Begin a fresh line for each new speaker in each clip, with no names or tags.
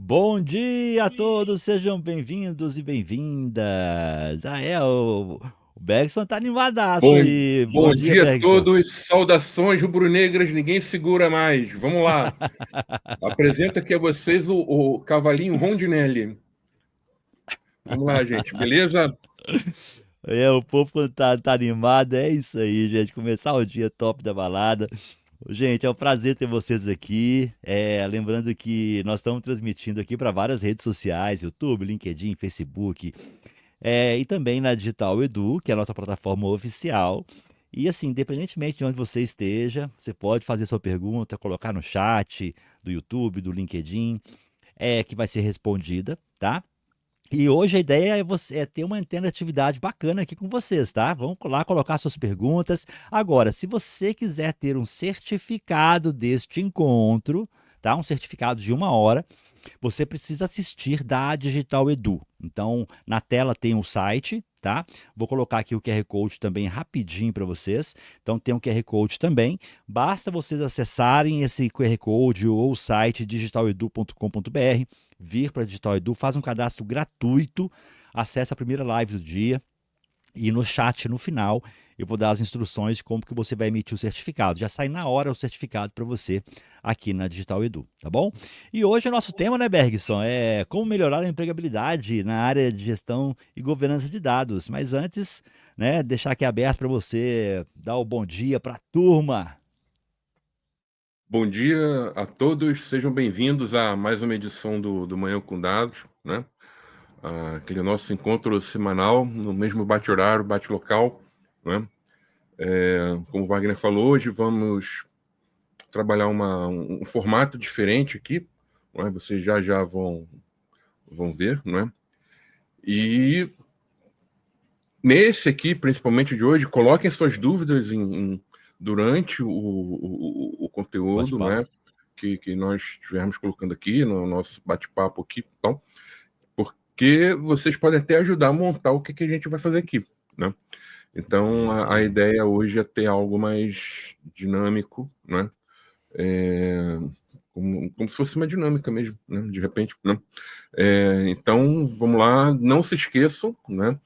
Bom dia a todos, sejam bem-vindos e bem-vindas. O Bergson tá animadaço
Bom,
aí. Bom
bom
dia,
dia a
Bergson.
todos, saudações rubro-negras, ninguém segura mais. Vamos lá. Apresento aqui a vocês o cavalinho Rondinelli. Vamos lá, gente, beleza?
O povo quando tá animado, é isso aí, gente. Começar o dia top da balada. Gente, é um prazer ter vocês aqui. Lembrando que nós estamos transmitindo aqui para várias redes sociais, YouTube, LinkedIn, Facebook, e também na Digital Edu, que é a nossa plataforma oficial. E assim, independentemente de onde você esteja, você pode fazer sua pergunta, colocar no chat do YouTube, do LinkedIn, que vai ser respondida, tá? E hoje a ideia é ter uma interatividade bacana aqui com vocês, tá? Vamos lá colocar suas perguntas. Agora, se você quiser ter um certificado deste encontro, tá? Um certificado de 1 hora, você precisa assistir da Digital Edu. Então, na tela tem um site, tá? Vou colocar aqui o QR Code também rapidinho para vocês. Então, tem um QR Code também. Basta vocês acessarem esse QR Code ou o site digitaledu.com.br, vir para a Digital Edu, faz um cadastro gratuito, acessa a primeira live do dia. E no chat, no final, eu vou dar as instruções de como que você vai emitir o certificado. Já sai na hora o certificado para você aqui na Digital Edu, tá bom? E hoje o nosso tema, né, Bergson, é como melhorar a empregabilidade na área de gestão e governança de dados. Mas antes, né, deixar aqui aberto para você dar o bom dia para a turma.
Bom dia a todos, sejam bem-vindos a mais uma edição do Manhã com Dados, né? Aquele nosso encontro semanal, no mesmo bate-horário, bate-local, né? Como o Wagner falou, hoje vamos trabalhar um formato diferente aqui, não é? Vocês já vão ver, né? E nesse aqui, principalmente de hoje, coloquem suas dúvidas durante o conteúdo,
Bate-papo.
né, que nós estivermos colocando aqui no nosso bate-papo aqui, então, porque vocês podem até ajudar a montar o que a gente vai fazer aqui, né? Então,
Isso
a
aí.
ideia hoje é ter algo mais dinâmico, né? É, como se fosse uma dinâmica mesmo, né? De repente, né? Então, vamos lá, não se esqueçam, né?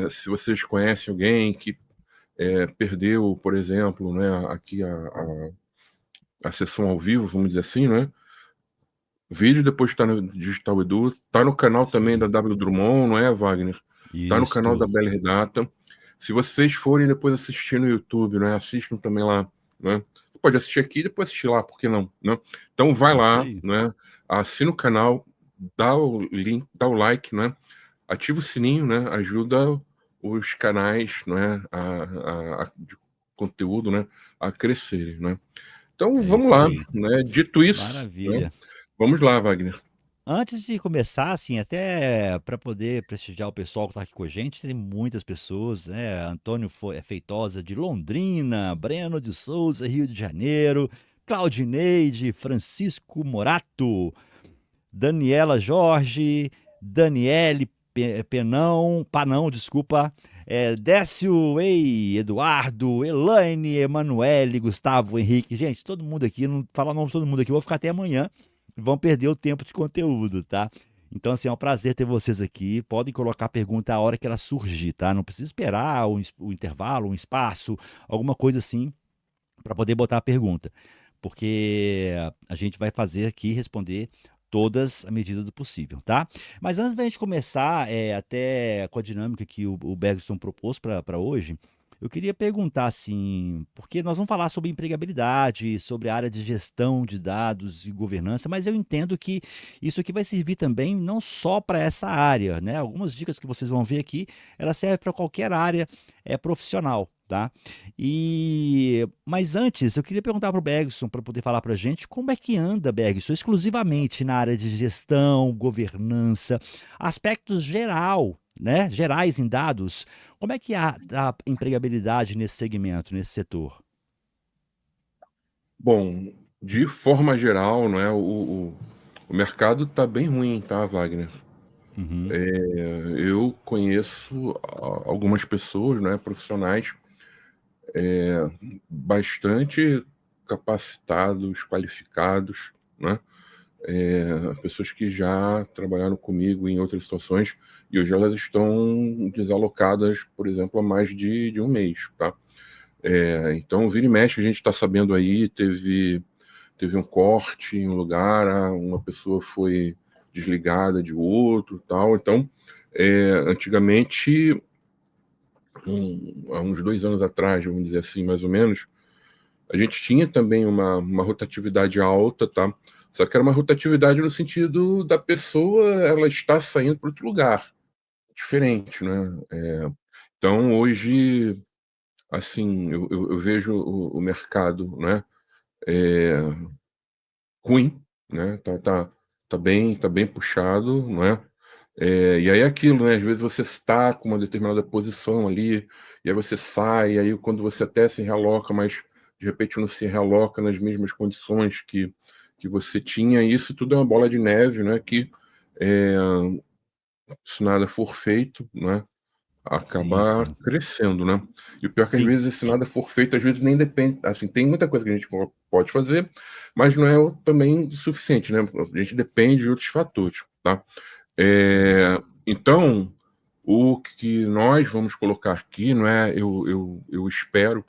Se vocês conhecem alguém que perdeu, por exemplo, né, aqui a sessão ao vivo, vamos dizer assim, né? O vídeo depois está no Digital Edu, está no canal
Isso
também da
aí.
W Drummond, não é, Wagner? Está no canal da
Isto.
BLR Data. Se vocês forem depois assistir no YouTube, né, assistam também lá, né? Você pode assistir aqui e depois assistir lá, por que não, né? Então vai
Isso
lá,
aí.
né? Assina o canal, dá o link, dá o like, né? Ativa o sininho, né? Ajuda os canais, né? De conteúdo, né? A crescerem, né? Então
É
vamos
isso
lá,
aí.
né? Dito isso, né?
Maravilha.
Vamos lá, Wagner.
Antes de começar, assim, até para poder prestigiar o pessoal que está aqui com a gente, tem muitas pessoas, né? Feitosa de Londrina, Breno de Souza, Rio de Janeiro, Claudineide, Francisco Morato, Daniela Jorge, Daniele Panão, desculpa, Décio, Eduardo, Elaine, Emanuele, Gustavo, Henrique. Gente, todo mundo aqui, não falar o nome de todo mundo aqui, eu vou ficar até amanhã. Vão perder o tempo de conteúdo, tá? Então, assim, é um prazer ter vocês aqui. Podem colocar a pergunta a hora que ela surgir, tá? Não precisa esperar o intervalo, um espaço, alguma coisa assim, para poder botar a pergunta, porque a gente vai fazer aqui responder todas à medida do possível, tá? Mas antes da gente começar, até com a dinâmica que o Bergson propôs para hoje, eu queria perguntar assim, porque nós vamos falar sobre empregabilidade, sobre a área de gestão de dados e governança, mas eu entendo que isso aqui vai servir também não só para essa área, né? Algumas dicas que vocês vão ver aqui, ela serve para qualquer área profissional, tá? Mas antes, eu queria perguntar para o Bergson, para poder falar para a gente, como é que anda, Bergson, exclusivamente na área de gestão, governança, aspectos gerais em dados, como é que é a empregabilidade nesse segmento, nesse setor?
Bom, de forma geral, não é, o mercado está bem ruim, tá, Wagner?
Uhum.
Eu conheço algumas pessoas, né, profissionais bastante capacitados, qualificados, né? pessoas que já trabalharam comigo em outras situações e hoje elas estão desalocadas, por exemplo, há mais de um mês, tá? Então, vira e mexe, a gente está sabendo aí, teve um corte em um lugar, uma pessoa foi desligada de outro, tal. Então, antigamente, há uns 2 anos atrás, vamos dizer assim, mais ou menos, a gente tinha também uma rotatividade alta, tá? Só que era uma rotatividade no sentido da pessoa, ela está saindo para outro lugar, diferente, né? Então, hoje, assim, eu vejo o mercado, né? É, ruim, né? Tá bem puxado, não é? E aí é aquilo, né? Às vezes você está com uma determinada posição ali, e aí você sai, e aí quando você até se realoca, mas de repente não se realoca nas mesmas condições que você tinha, e isso tudo é uma bola de neve, né? Que é, se nada for feito, né?
Sim,
Acabar
sim.
crescendo, né. E o pior é que às
Sim,
vezes se nada for feito, às vezes nem depende assim, tem muita coisa que a gente pode fazer, mas não é o também suficiente, né, a gente depende de outros fatores, tá. Então, o que nós vamos colocar aqui, não é, eu espero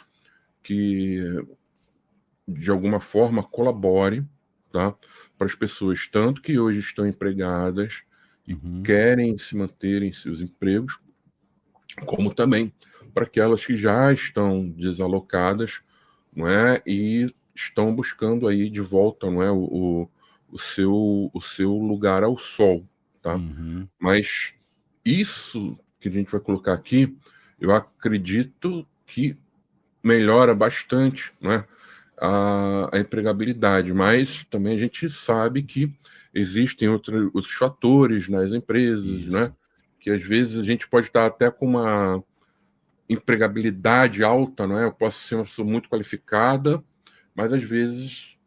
que de alguma forma colabore, tá, para as pessoas tanto que hoje estão empregadas e
uhum,
querem se manter em seus empregos, como também para aquelas que já estão desalocadas, não é, e estão buscando aí de volta, não é, o seu lugar ao sol, tá?
uhum.
Mas isso que a gente vai colocar aqui, eu acredito que melhora bastante, né, a empregabilidade, mas também a gente sabe que existem outros fatores nas empresas, né,
Isso.
que às vezes a gente pode estar até com uma empregabilidade alta, não é? Eu posso ser uma pessoa muito qualificada, mas às vezes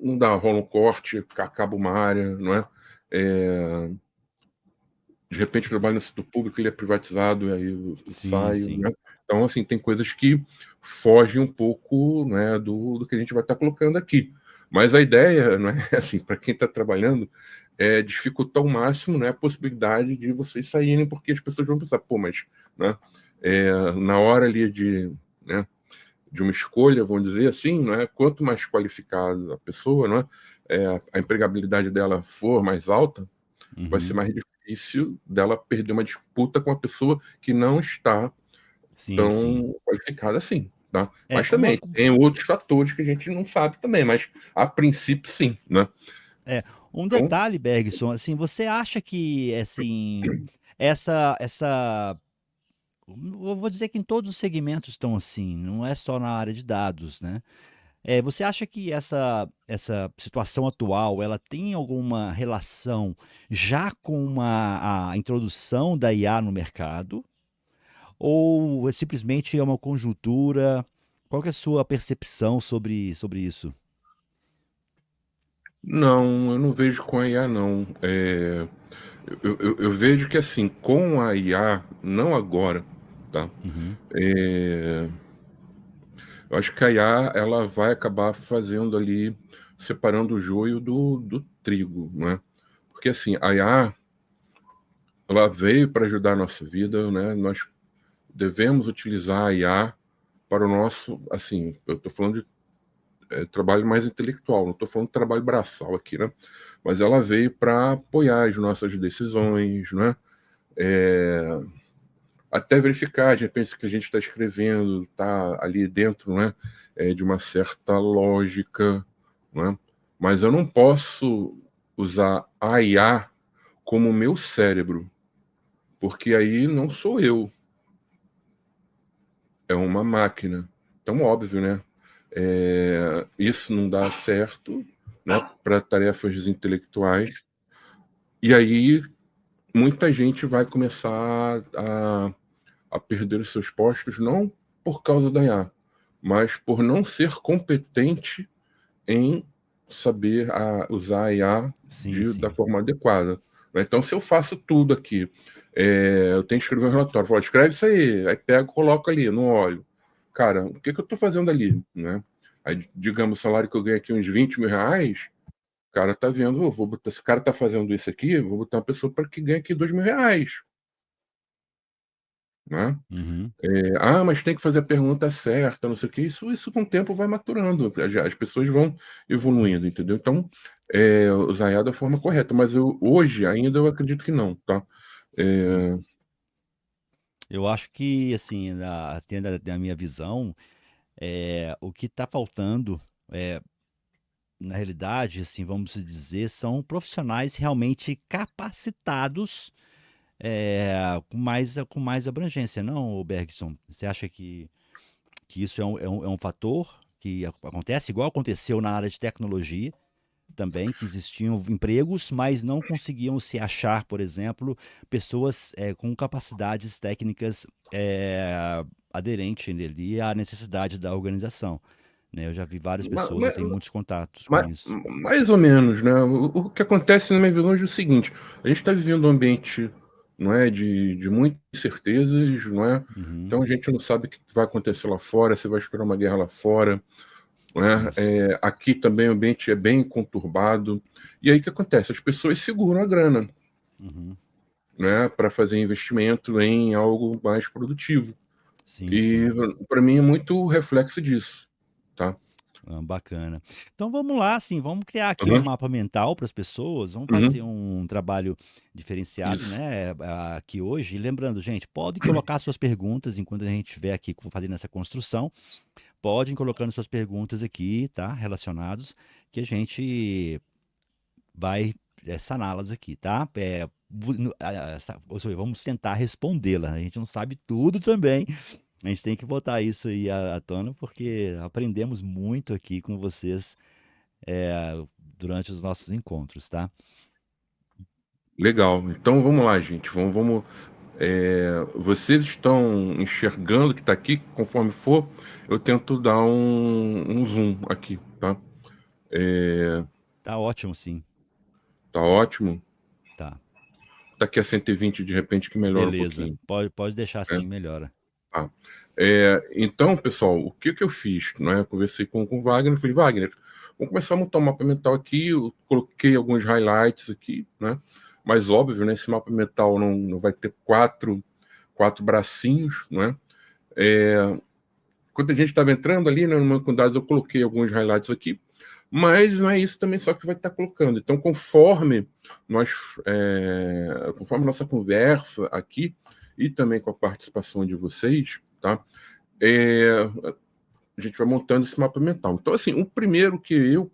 não dá, rola um corte, acaba uma área, não é? É, de repente, eu trabalho no setor público, ele é privatizado, e aí eu
Sim,
saio,
sim.
né? Então, assim, tem coisas que fogem um pouco, né, do que a gente vai estar colocando aqui. Mas a ideia, não é assim, para quem está trabalhando, é dificultar ao máximo, né, a possibilidade de vocês saírem, porque as pessoas vão pensar, pô, mas, né, na hora ali né, de uma escolha, vamos dizer assim, né, quanto mais qualificada a pessoa, né, a empregabilidade dela for mais alta, vai ser
Uhum.
mais difícil dela perder uma disputa com uma pessoa que não está
Sim, sim.
tão qualificada assim, tá.
É,
Mas também tem outros fatores que a gente não sabe também, mas a princípio sim, né.
é, um
Então
detalhe, Bergson, assim, você acha que, assim, essa eu vou dizer que em todos os segmentos estão assim, não é só na área de dados, né. Você acha que essa situação atual, ela tem alguma relação já com a introdução da IA no mercado, ou simplesmente é uma conjuntura? Qual que é a sua percepção sobre isso?
não, eu não vejo com a IA não. Eu vejo que, assim, com a IA, não agora, tá,
Uhum,
eh, eu acho que a IA ela vai acabar fazendo ali, separando o joio do trigo, né. Porque, assim, a IA, ela veio para ajudar a nossa vida, né, nós devemos utilizar a IA para o nosso, assim, eu estou falando de trabalho mais intelectual, não estou falando de trabalho braçal aqui, né? Mas ela veio para apoiar as nossas decisões, né? É, até verificar, de repente, que a gente está escrevendo está ali dentro, né? De uma certa lógica, né? Mas eu não posso usar a IA como meu cérebro, porque aí não sou eu, é uma máquina. Então, óbvio, né? Isso não dá certo, né, para tarefas intelectuais. E aí muita gente vai começar a perder os seus postos, não por causa da IA, mas por não ser competente em saber usar a IA
sim,
da
sim.
forma adequada, né? Então, se eu faço tudo aqui, eu tenho que escrever um relatório, falo, escreve isso aí pego, coloco ali, não olho. Cara, o que eu estou fazendo ali, né? Aí, digamos, o salário que eu ganho aqui, uns R$ 20.000, cara tá vendo, eu vou botar, esse cara tá fazendo isso aqui, eu vou botar uma pessoa para que ganhe aqui R$ 2.000, né?
Uhum.
Mas tem que fazer a pergunta certa, não sei o quê. Isso com o tempo vai maturando, as pessoas vão evoluindo, entendeu? Então, usar IA da forma correta, mas hoje ainda eu acredito que não, tá?
Sim.
É,
Eu acho que, assim, tendo a minha visão, o que está faltando, é, na realidade, assim, vamos dizer, são profissionais realmente capacitados, com mais abrangência, não, Bergson? Você acha que isso é um fator que acontece, igual aconteceu na área de tecnologia também, que existiam empregos, mas não conseguiam se achar, por exemplo, pessoas com capacidades técnicas aderentes ali à necessidade da organização, né? Eu já vi várias
ma-
pessoas, eu
ma-
tenho muitos contatos com
ma-
isso.
mais ou menos, né? O que acontece na minha visão é o seguinte: a gente está vivendo um ambiente, não é, de muitas incertezas, não é?
Uhum,
Então a gente não sabe o que vai acontecer lá fora, se vai estourar uma guerra lá fora, não é?
isso.
Aqui também o ambiente é bem conturbado. E aí o que acontece? As pessoas seguram a grana,
Uhum.
né, para fazer investimento em algo mais produtivo.
Sim,
E
sim.
para mim é muito reflexo disso, tá?
Ah, bacana. Então vamos lá, assim, vamos criar aqui um
Aham,
mapa mental para as pessoas, vamos fazer
uhum,
um trabalho diferenciado,
isso.
né, aqui hoje. E lembrando, gente, podem colocar suas perguntas enquanto a gente estiver aqui fazendo essa construção. Podem colocando suas perguntas aqui, tá? Relacionados, que a gente vai saná-las aqui, tá? Ou seja, vamos tentar respondê-la. A gente não sabe tudo também. A gente tem que botar isso aí à tona, porque aprendemos muito aqui com vocês durante os nossos encontros, tá?
Legal. Então vamos lá, gente. Vocês estão enxergando que está aqui? Conforme for, eu tento dar um zoom aqui, tá? É,
Tá ótimo, sim.
tá ótimo.
Tá.
Daqui a 120 de repente que melhora um
Beleza.
pouquinho,
Pode deixar
né?
assim, melhora.
Tá. Então, pessoal, o que eu fiz, né? Eu conversei com o Wagner, falei, Wagner, vamos começar a montar um mapa mental aqui, eu coloquei alguns highlights aqui, né? Mas óbvio, né? Esse mapa mental não vai ter quatro bracinhos, né? Quando a gente estava entrando ali, né, no banco de dados, eu coloquei alguns highlights aqui, mas não é isso também só que vai estar colocando. Então, conforme a nossa conversa aqui, e também com a participação de vocês, tá? É, a gente vai montando esse mapa mental. Então, assim, o primeiro que eu.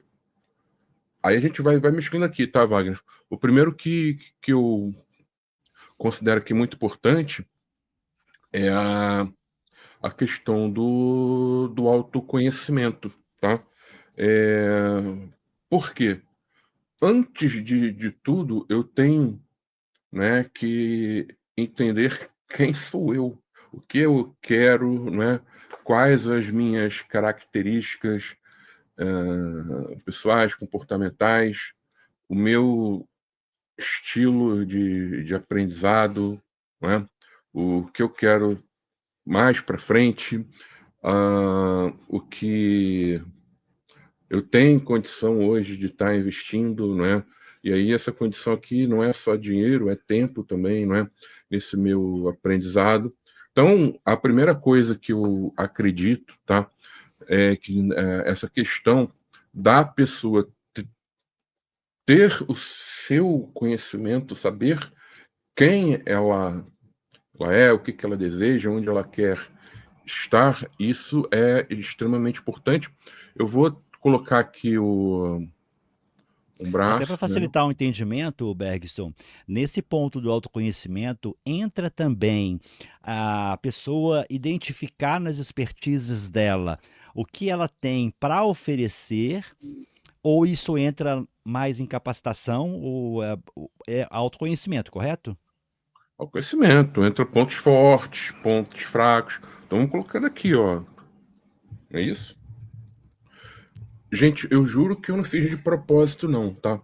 Aí a gente vai mesclando aqui, tá, Wagner? O primeiro que eu considero aqui muito importante é a questão do autoconhecimento, tá? É, por quê? Antes de tudo, eu tenho, né, que entender quem sou eu, o que eu quero, né, quais as minhas características pessoais, comportamentais, o meu estilo de aprendizado, né, o que eu quero mais para frente, o que eu tenho condição hoje de estar investindo, né? E aí essa condição aqui não é só dinheiro, é tempo também, não é? Nesse meu aprendizado. Então, a primeira coisa que eu acredito, tá? É que essa questão da pessoa ter o seu conhecimento, saber quem ela é, o que que ela deseja, onde ela quer estar, isso é extremamente importante. Eu vou colocar aqui um
Até para
braço, né?
facilitar o entendimento, Bergson, nesse ponto do autoconhecimento entra também a pessoa identificar nas expertises dela o que ela tem para oferecer, ou isso entra mais em capacitação, ou é autoconhecimento, correto?
Ao conhecimento, entra pontos fortes, pontos fracos. Então vamos colocando aqui, ó. Não é isso? Gente, eu juro que eu não fiz de propósito, não, tá?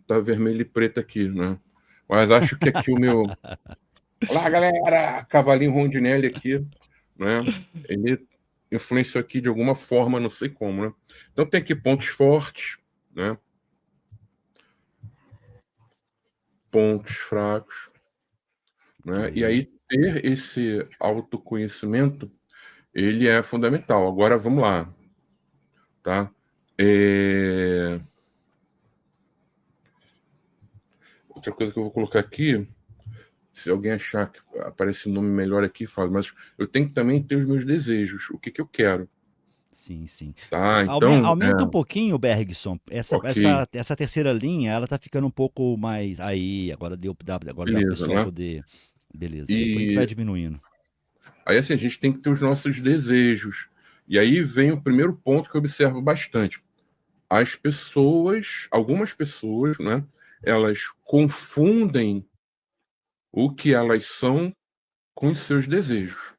Tá vermelho e preto aqui, né? Mas acho que aqui o meu. Olá, galera! Cavalinho Rondinelli aqui, né? Ele influenciou aqui de alguma forma, não sei como, né? Então tem aqui pontos fortes, né? pontos fracos, né? E
Ok.
aí ter esse autoconhecimento, ele é fundamental. Agora vamos lá, tá? É, outra coisa que eu vou colocar aqui, se alguém achar que aparece um nome melhor aqui, fala, mas eu tenho que também ter os meus desejos, o que que eu quero,
Sim, sim.
tá? Então,
Aumenta um pouquinho, Bergson.
ok,
Essa terceira linha, ela tá ficando um pouco mais. Aí, agora dá para o
beleza,
pessoal
né?
poder. Beleza. Depois a gente vai
E
diminuindo.
aí, assim, a gente tem que ter os nossos desejos. E aí vem o primeiro ponto que eu observo bastante. As pessoas, algumas pessoas, né, elas confundem o que elas são com os seus desejos,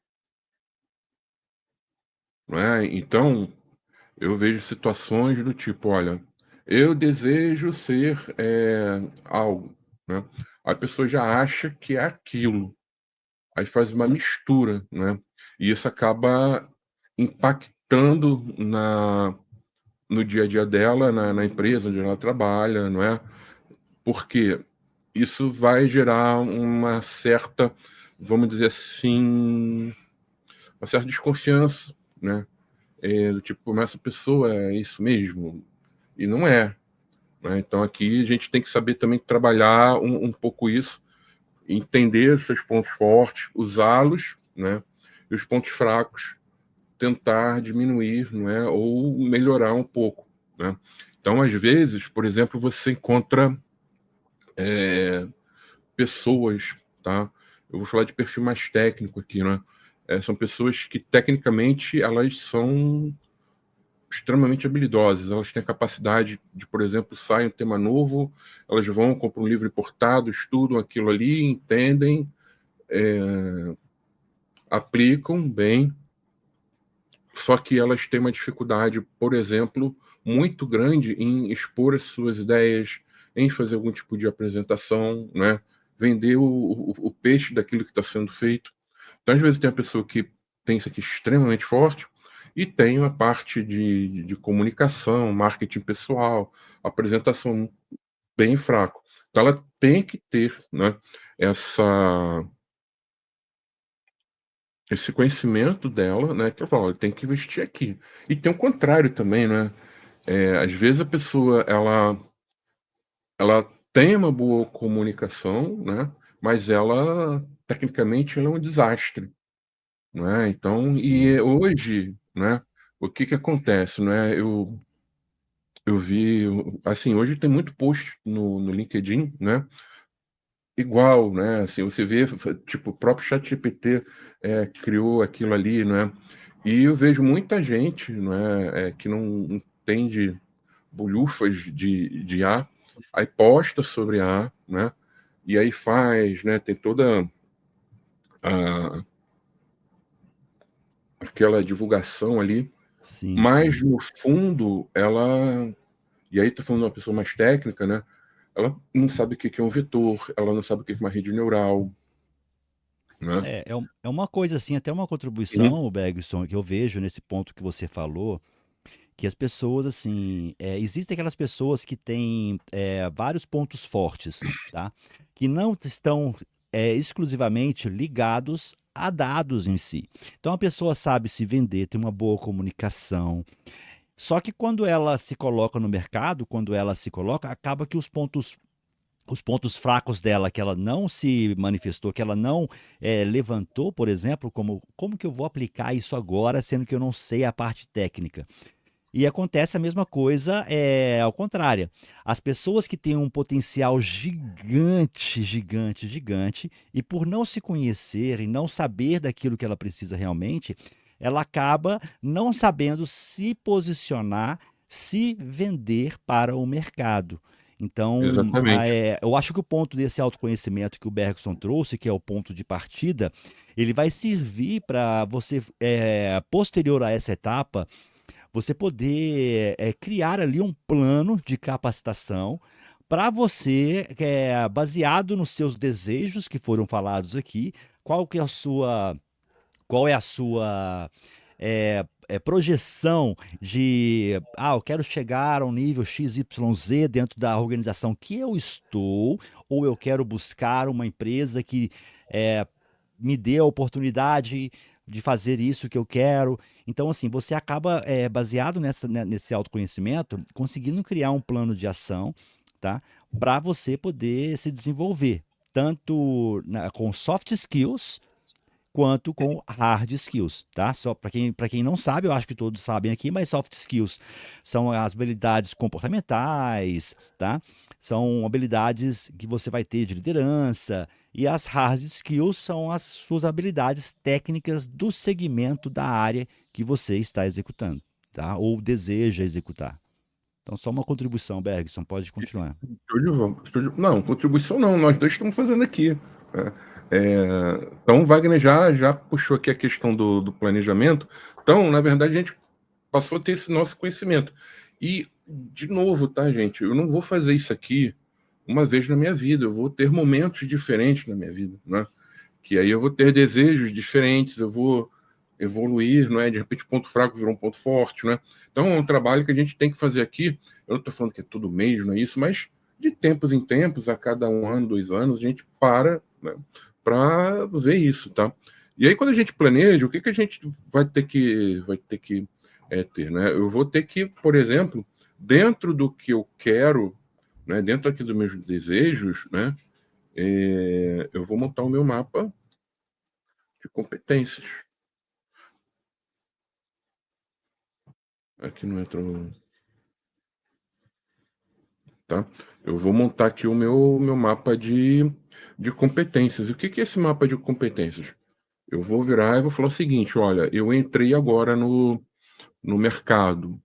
né? Então, eu vejo situações do tipo, olha, eu desejo ser algo, né? A pessoa já acha que é aquilo, aí faz uma mistura, né? E isso acaba impactando no dia a dia dela, na empresa onde ela trabalha, não é? Porque isso vai gerar uma certa, vamos dizer assim, uma certa desconfiança, né? Do tipo, mas essa pessoa é isso mesmo? E não é, né? Então aqui a gente tem que saber também trabalhar um pouco isso, entender os seus pontos fortes, usá-los, né? E os pontos fracos tentar diminuir, não é? Ou melhorar um pouco, né? Então, às vezes, por exemplo, você encontra pessoas, tá? Eu vou falar de perfil mais técnico aqui, né? São pessoas que tecnicamente elas são extremamente habilidosas. Elas têm a capacidade de, por exemplo, sai um tema novo, elas vão, compram um livro importado, estudam aquilo ali, entendem, aplicam bem. Só que elas têm uma dificuldade, por exemplo, muito grande em expor as suas ideias, em fazer algum tipo de apresentação, né? Vender o peixe daquilo que está sendo feito. Então, às vezes, tem a pessoa que tem isso aqui extremamente forte e tem a parte de comunicação, marketing pessoal, apresentação bem fraco. Então, ela tem que ter, né, essa, esse conhecimento dela, né, que ela fala, "Olha, tem que investir aqui." E tem o contrário também, né? Às vezes a pessoa ela tem uma boa comunicação, né? Mas ela tecnicamente ela é um desastre, né? Então,
Sim.
hoje, né? O que que acontece, né? Eu vi, assim, hoje tem muito post no LinkedIn, né? Igual, né? Assim, você vê, tipo, o próprio ChatGPT criou aquilo ali, né? E eu vejo muita gente, né? Que não entende bolhufas de IA, aí posta sobre IA, né? E aí faz, né? Tem toda a, aquela divulgação ali,
Sim,
mas
sim.
no fundo ela, e aí tô falando de uma pessoa mais técnica, né? Ela não sabe o que que é um vetor, ela não sabe o que que é uma rede neural, né?
É uma coisa assim, até uma
Uhum.
contribuição, Bergson, que eu vejo nesse ponto que você falou, que as pessoas, assim, existem aquelas pessoas que têm vários pontos fortes, tá? Que não estão exclusivamente ligados a dados em si. Então a pessoa sabe se vender, tem uma boa comunicação. Só que quando ela se coloca no mercado, quando ela se coloca, acaba que os pontos fracos dela que ela não se manifestou, que ela não levantou, por exemplo, como que eu vou aplicar isso agora, sendo que eu não sei a parte técnica. E acontece a mesma coisa ao contrário. As pessoas que têm um potencial gigante, gigante, gigante, e por não se conhecer e não saber daquilo que ela precisa realmente, ela acaba não sabendo se posicionar, se vender para o mercado. Então,
Exatamente.
eu acho que o ponto desse autoconhecimento que o Bergson trouxe, que é o ponto de partida, ele vai servir para você, posterior a essa etapa, você poder criar ali um plano de capacitação para você, baseado nos seus desejos que foram falados aqui, qual que é a sua, qual é a sua projeção de, eu quero chegar a um nível XYZ dentro da organização que eu estou, ou eu quero buscar uma empresa que eh, me dê a oportunidade de fazer isso que eu quero. Então, assim, você acaba, baseado nesse autoconhecimento, conseguindo criar um plano de ação, tá? Para você poder se desenvolver, tanto com soft skills quanto com hard skills, tá? Só para quem não sabe, eu acho que todos sabem aqui, mas soft skills são as habilidades comportamentais, tá? São habilidades que você vai ter de liderança, e as hard skills são as suas habilidades técnicas do segmento da área que você está executando, tá? Ou deseja executar. Então, só uma contribuição, Bergson, pode continuar.
Não, contribuição não, nós dois estamos fazendo aqui, né? Então, o Wagner já puxou aqui a questão do planejamento. Então, na verdade, a gente passou a ter esse nosso conhecimento. E, de novo, tá, gente? Eu não vou fazer isso aqui uma vez na minha vida, eu vou ter momentos diferentes na minha vida, né? Que aí eu vou ter desejos diferentes, eu vou evoluir, não é? De repente, ponto fraco virou um ponto forte, né? Então, é um trabalho que a gente tem que fazer aqui. Eu não estou falando que é todo mês, não é isso, mas de tempos em tempos, a cada 1 ano, 2 anos, a gente para, né, para ver isso, tá? E aí, quando a gente planeja, o que a gente vai ter que ter, né? Eu vou ter que, por exemplo, dentro do que eu quero, né, dentro aqui dos meus desejos, né, eu vou montar o meu mapa de competências. Aqui não entrou, tá? Eu vou montar aqui o meu mapa de competências. O que é esse mapa de competências? Eu vou virar e vou falar o seguinte: olha, eu entrei agora no mercado,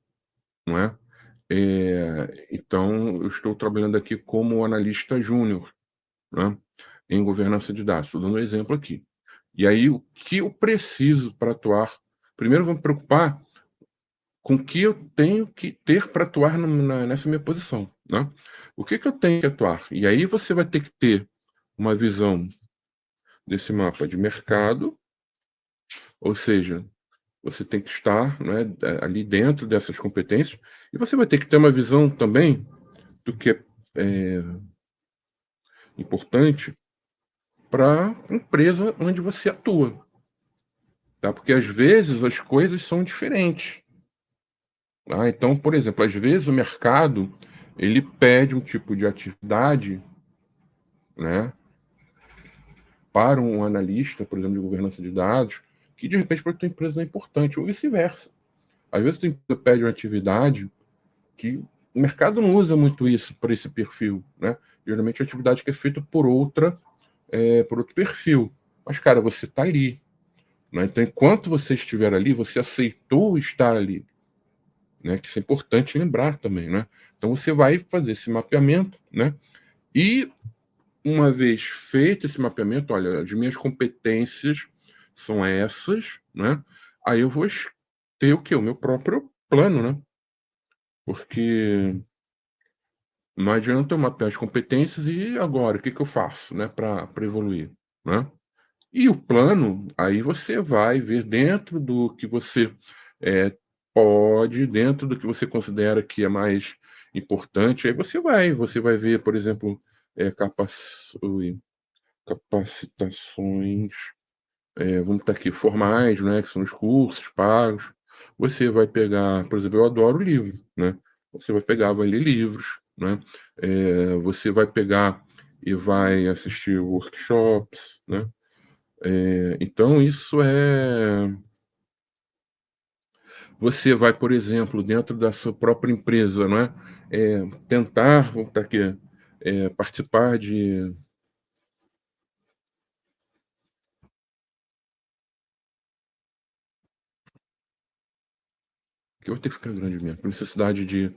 não é? Então, eu estou trabalhando aqui como analista júnior, né, em governança de dados. Estou dando um exemplo aqui. E aí, o que eu preciso para atuar? Primeiro, eu vou me preocupar com o que eu tenho que ter para atuar nessa minha posição, né? O que eu tenho que atuar? E aí você vai ter que ter uma visão desse mapa de mercado, ou seja, você tem que estar, né, ali dentro dessas competências, e você vai ter que ter uma visão também do que é importante para a empresa onde você atua, tá? Porque às vezes as coisas são diferentes. Então, por exemplo, às vezes o mercado ele pede um tipo de atividade, né, para um analista, por exemplo, de governança de dados, que de repente para a tua empresa não é importante, ou vice-versa. Às vezes a empresa pede uma atividade que o mercado não usa muito isso para esse perfil, né? Geralmente a atividade que é feita por outro perfil. Mas, cara, você está ali, né? Então, enquanto você estiver ali, você aceitou estar ali, né? Que isso é importante lembrar também, né? Então, você vai fazer esse mapeamento, né? E uma vez feito esse mapeamento, olha, as minhas competências são essas, né? Aí eu vou ter o quê? O meu próprio plano, né? Porque não adianta eu mapear as competências e agora, o que eu faço, né, para evoluir, né? E o plano, aí você vai ver dentro do que você pode, dentro do que você considera que é mais importante, aí você vai ver, por exemplo, capacitações, vamos estar aqui, formais, né, que são os cursos pagos. Você vai pegar, por exemplo, eu adoro livro, né? Você vai pegar, vai ler livros, né? Você vai pegar e vai assistir workshops, né? Então isso você vai, por exemplo, dentro da sua própria empresa, não é? Tentar, vamos estar aqui, participar de. Que eu vou ter que ficar grande mesmo, por necessidade de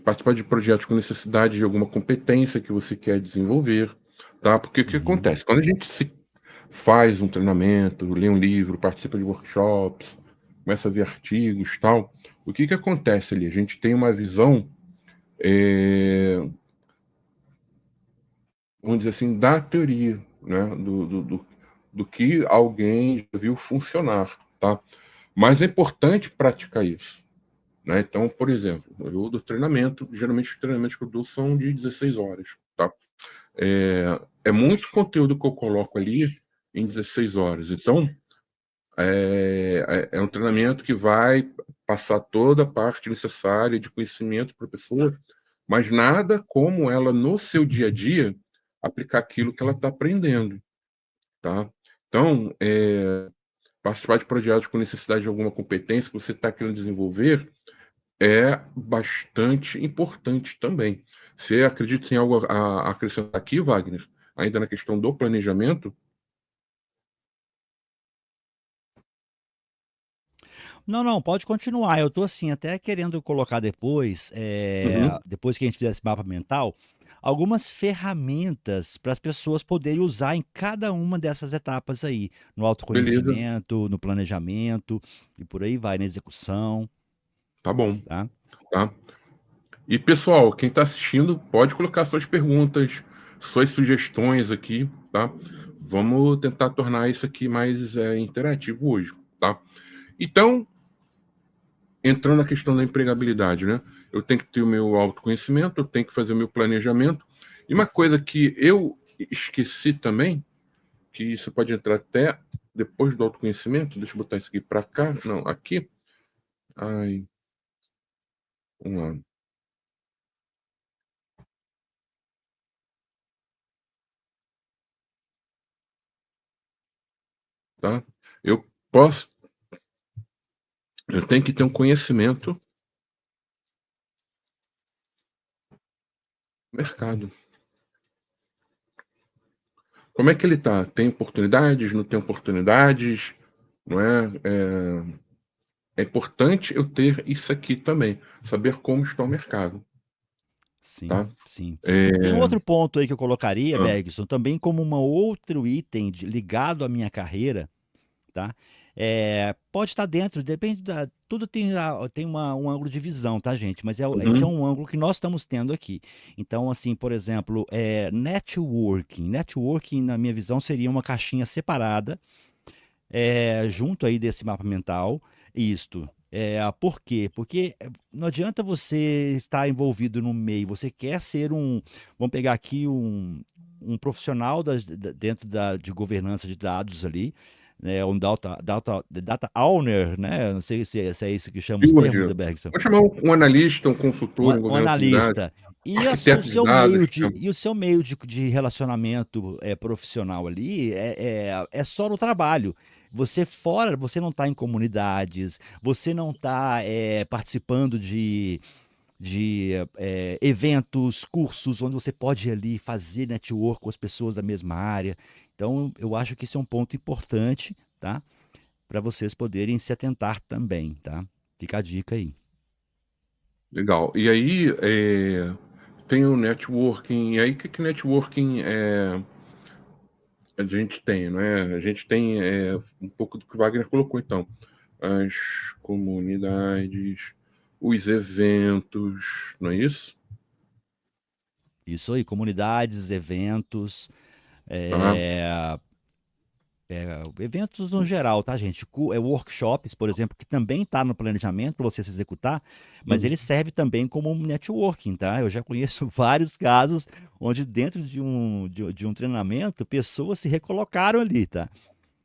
participar de projetos com necessidade de alguma competência que você quer desenvolver, tá? Porque o que
Uhum.
acontece? Quando a gente se faz um treinamento, lê um livro, participa de workshops, começa a ver artigos, tal, o que acontece ali? A gente tem uma visão, vamos dizer assim, da teoria, né? do que alguém viu funcionar, tá? Mas é importante praticar isso, né? Então, por exemplo, eu dou treinamento, geralmente os treinamentos que eu dou são de 16 horas, tá? É muito conteúdo que eu coloco ali em 16 horas. Então, é um treinamento que vai passar toda a parte necessária de conhecimento para a pessoa, mas nada como ela, no seu dia a dia, aplicar aquilo que ela está aprendendo, tá? Então, participar de projetos com necessidade de alguma competência que você está querendo desenvolver é bastante importante também. Você acredita em algo a acrescentar aqui, Wagner? Ainda na questão do planejamento?
Não, não, pode continuar. Eu tô assim, até querendo colocar depois,
Uhum.
depois que a gente fizer esse mapa mental, algumas ferramentas para as pessoas poderem usar em cada uma dessas etapas aí, no
Beleza,
autoconhecimento, no planejamento e por aí vai, na execução,
tá bom,
tá?
tá? E pessoal, quem está assistindo pode colocar suas perguntas, suas sugestões aqui, tá? Vamos tentar tornar isso aqui mais interativo hoje, tá? Então, entrando na questão da empregabilidade, né? Eu tenho que ter o meu autoconhecimento, eu tenho que fazer o meu planejamento. E uma coisa que eu esqueci também, que isso pode entrar até depois do autoconhecimento, deixa eu botar isso aqui para cá, não, aqui. Ai, vamos lá, tá? Eu posso, eu tenho que ter um conhecimento do mercado. Como é que ele está? Tem oportunidades? Não tem oportunidades? Não é? É importante eu ter isso aqui também, saber como está o mercado,
Sim,
tá?
sim.
É,
Tem um outro ponto aí que eu colocaria,
ah,
Bergson, também como um outro item ligado à minha carreira, tá? Pode estar dentro, depende da. Tudo tem, tem um ângulo de visão, tá, gente? Mas esse é
uhum,
um ângulo que nós estamos tendo aqui. Então, assim, por exemplo, networking. Networking, na minha visão, seria uma caixinha separada, junto aí desse mapa mental, isto. Por quê? Porque não adianta você estar envolvido no meio, você quer ser vamos pegar aqui um profissional dentro de governança de dados ali, né, um data owner, né? Não sei se é isso que chama os termos,
steward.
Bergson.
Vou chamar um analista, um
Um,
consultor em
um
governança de dados,
analista. E o
arquiteto de
seu
dados.
meio de relacionamento profissional ali é só no trabalho. Você fora, você não está em comunidades, você não está participando de eventos, cursos, onde você pode ir ali fazer network com as pessoas da mesma área. Então, eu acho que isso é um ponto importante, tá? Para vocês poderem se atentar também, tá? Fica a dica aí.
Legal. E aí tem o networking. E aí, o que que networking a gente tem, né? A gente tem um pouco do que o Wagner colocou, então. As comunidades, os eventos, não é isso?
Isso aí, comunidades, eventos,
Tá?
é, eventos no geral, tá, gente? Workshops, por exemplo, que também está no planejamento para você se executar, mas ele
Hum.
serve também como um networking, tá? Eu já conheço vários casos onde dentro de um treinamento, pessoas se recolocaram ali, tá?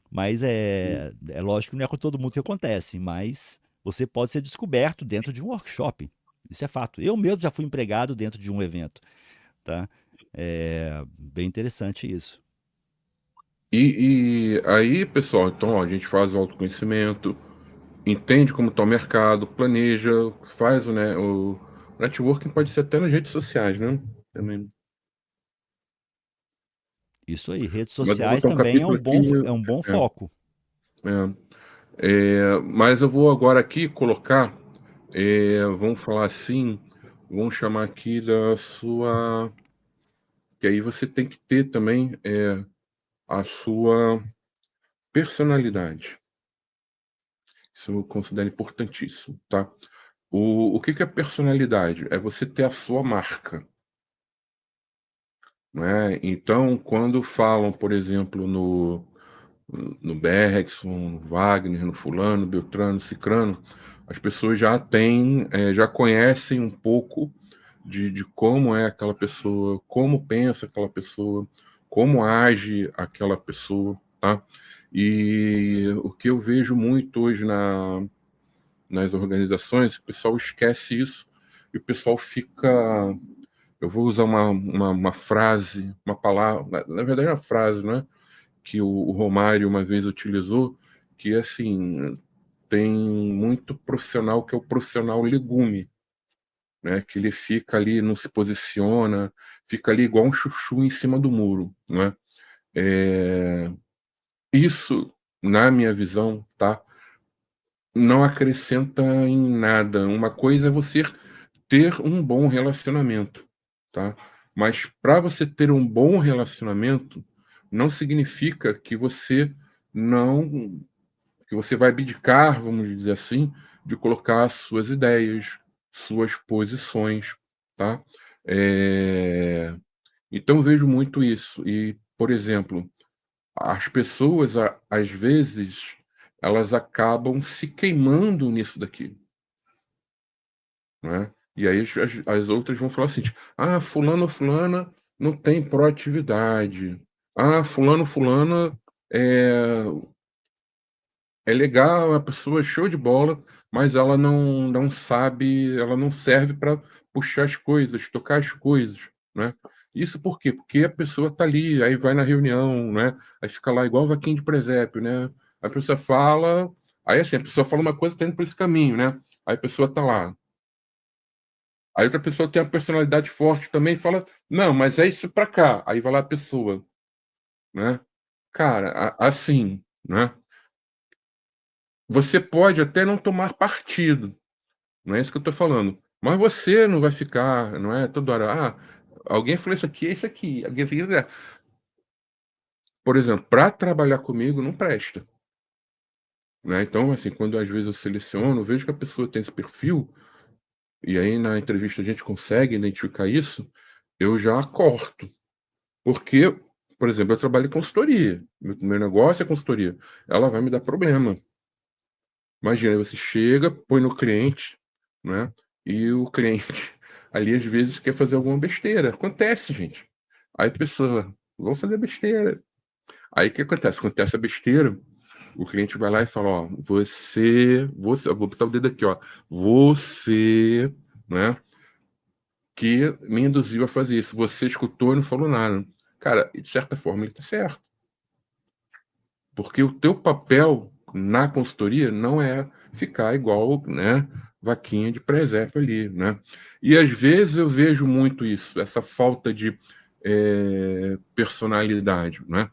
Mas é lógico que não é com todo mundo que acontece, mas você pode ser descoberto dentro de um workshop. Isso é fato. Eu mesmo já fui empregado dentro de um evento, tá? É bem interessante isso.
E aí, pessoal, então ó, a gente faz o autoconhecimento, entende como está o mercado, planeja, faz o networking pode ser até nas redes sociais, né? Também.
Isso aí, redes
Mas eu vou
sociais
botar um
também é
capítulo
um
aqui.
bom
É,
foco.
mas eu vou agora aqui colocar, vamos falar assim, vamos chamar aqui da sua. Que aí você tem que ter também a sua personalidade. Isso eu considero importantíssimo, tá? O que que é personalidade? É você ter a sua marca, né? Então, quando falam, por exemplo, no Bergson, no Wagner, no fulano, Beltrano, Cicrano, as pessoas já têm, já conhecem um pouco de como é aquela pessoa, como pensa aquela pessoa, como age aquela pessoa, tá? E o que eu vejo muito hoje nas organizações, o pessoal esquece isso e o pessoal fica. Eu vou usar uma frase, uma palavra, na verdade é uma frase, né? Que o Romário uma vez utilizou, que assim, tem muito profissional que é o profissional legume, né? Que ele fica ali, não se posiciona, fica ali igual um chuchu em cima do muro, né? Isso, na minha visão, tá? Não acrescenta em nada. Uma coisa é você ter um bom relacionamento, tá? Mas para você ter um bom relacionamento, não significa que você não que você vai abdicar, vamos dizer assim, de colocar suas ideias, suas posições, tá? Então eu vejo muito isso. E, por exemplo, as pessoas, às vezes, elas acabam se queimando nisso daqui, né? E aí as outras vão falar assim, tipo, ah, fulano ou fulana não tem proatividade. Ah, fulano, fulana é, é legal, é uma pessoa show de bola, mas ela não sabe, ela não serve para puxar as coisas, tocar as coisas, né. Isso por quê? Porque a pessoa tá ali, aí vai na reunião, né, aí fica lá igual vaquinha de presépio, né. A pessoa fala aí, assim, a pessoa fala uma coisa, tá indo por esse caminho, né, aí a pessoa tá lá. Aí outra pessoa tem uma personalidade forte também e fala: "Não, mas é isso pra cá", aí vai lá a pessoa, né. Cara, assim, né, você pode até não tomar partido. Não é isso que eu estou falando. Mas você não vai ficar, não é, toda hora: "Ah, alguém falou isso aqui, é isso aqui, alguém isso aqui". Por exemplo, para trabalhar comigo não presta, né. Então, assim, quando às vezes eu seleciono, vejo que a pessoa tem esse perfil, e aí na entrevista a gente consegue identificar isso, eu já corto. Porque, por exemplo, eu trabalho em consultoria, meu negócio é consultoria, ela vai me dar problema. Imagina, você chega, põe no cliente, né, e o cliente ali às vezes quer fazer alguma besteira. Acontece, gente. Aí a pessoa: "Vou fazer besteira". Aí o que acontece? Acontece a besteira, o cliente vai lá e fala: "Ó, você", eu vou botar o dedo aqui, ó, "você, né, que me induziu a fazer isso. Você escutou e não falou nada". Cara, de certa forma ele tá certo. Porque o teu papel na consultoria não é ficar igual, né, vaquinha de presépio ali, né. E às vezes eu vejo muito isso, essa falta de, personalidade, né.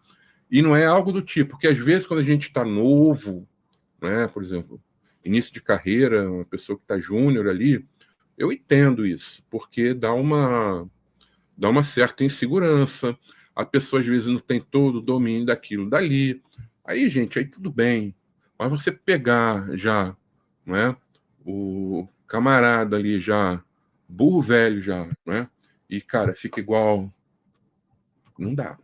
E não é algo do tipo, porque às vezes quando a gente está novo, né, por exemplo, início de carreira, uma pessoa que está júnior ali, eu entendo isso, porque dá uma certa insegurança, a pessoa às vezes não tem todo o domínio daquilo dali. Aí, gente, aí tudo bem. Mas você pegar já, não é? O camarada ali já, burro velho já, né? E, cara, fica igual. Não dá.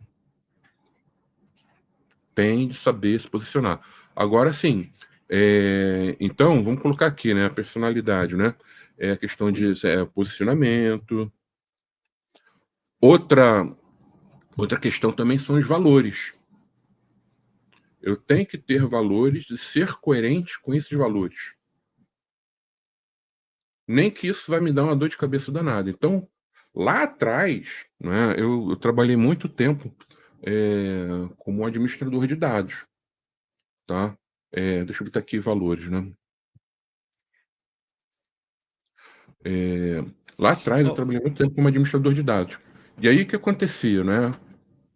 Tem de saber se posicionar. Agora sim, então, vamos colocar aqui, né? A personalidade, né? É a questão de posicionamento. Outra, outra questão também são os valores. Eu tenho que ter valores e ser coerente com esses valores. Nem que isso vai me dar uma dor de cabeça danada. Então, lá atrás, né, eu trabalhei muito tempo como administrador de dados, tá? Deixa eu botar aqui valores, né? É, lá atrás eu
Ó,
trabalhei muito tempo como administrador de dados. E aí o que acontecia, né?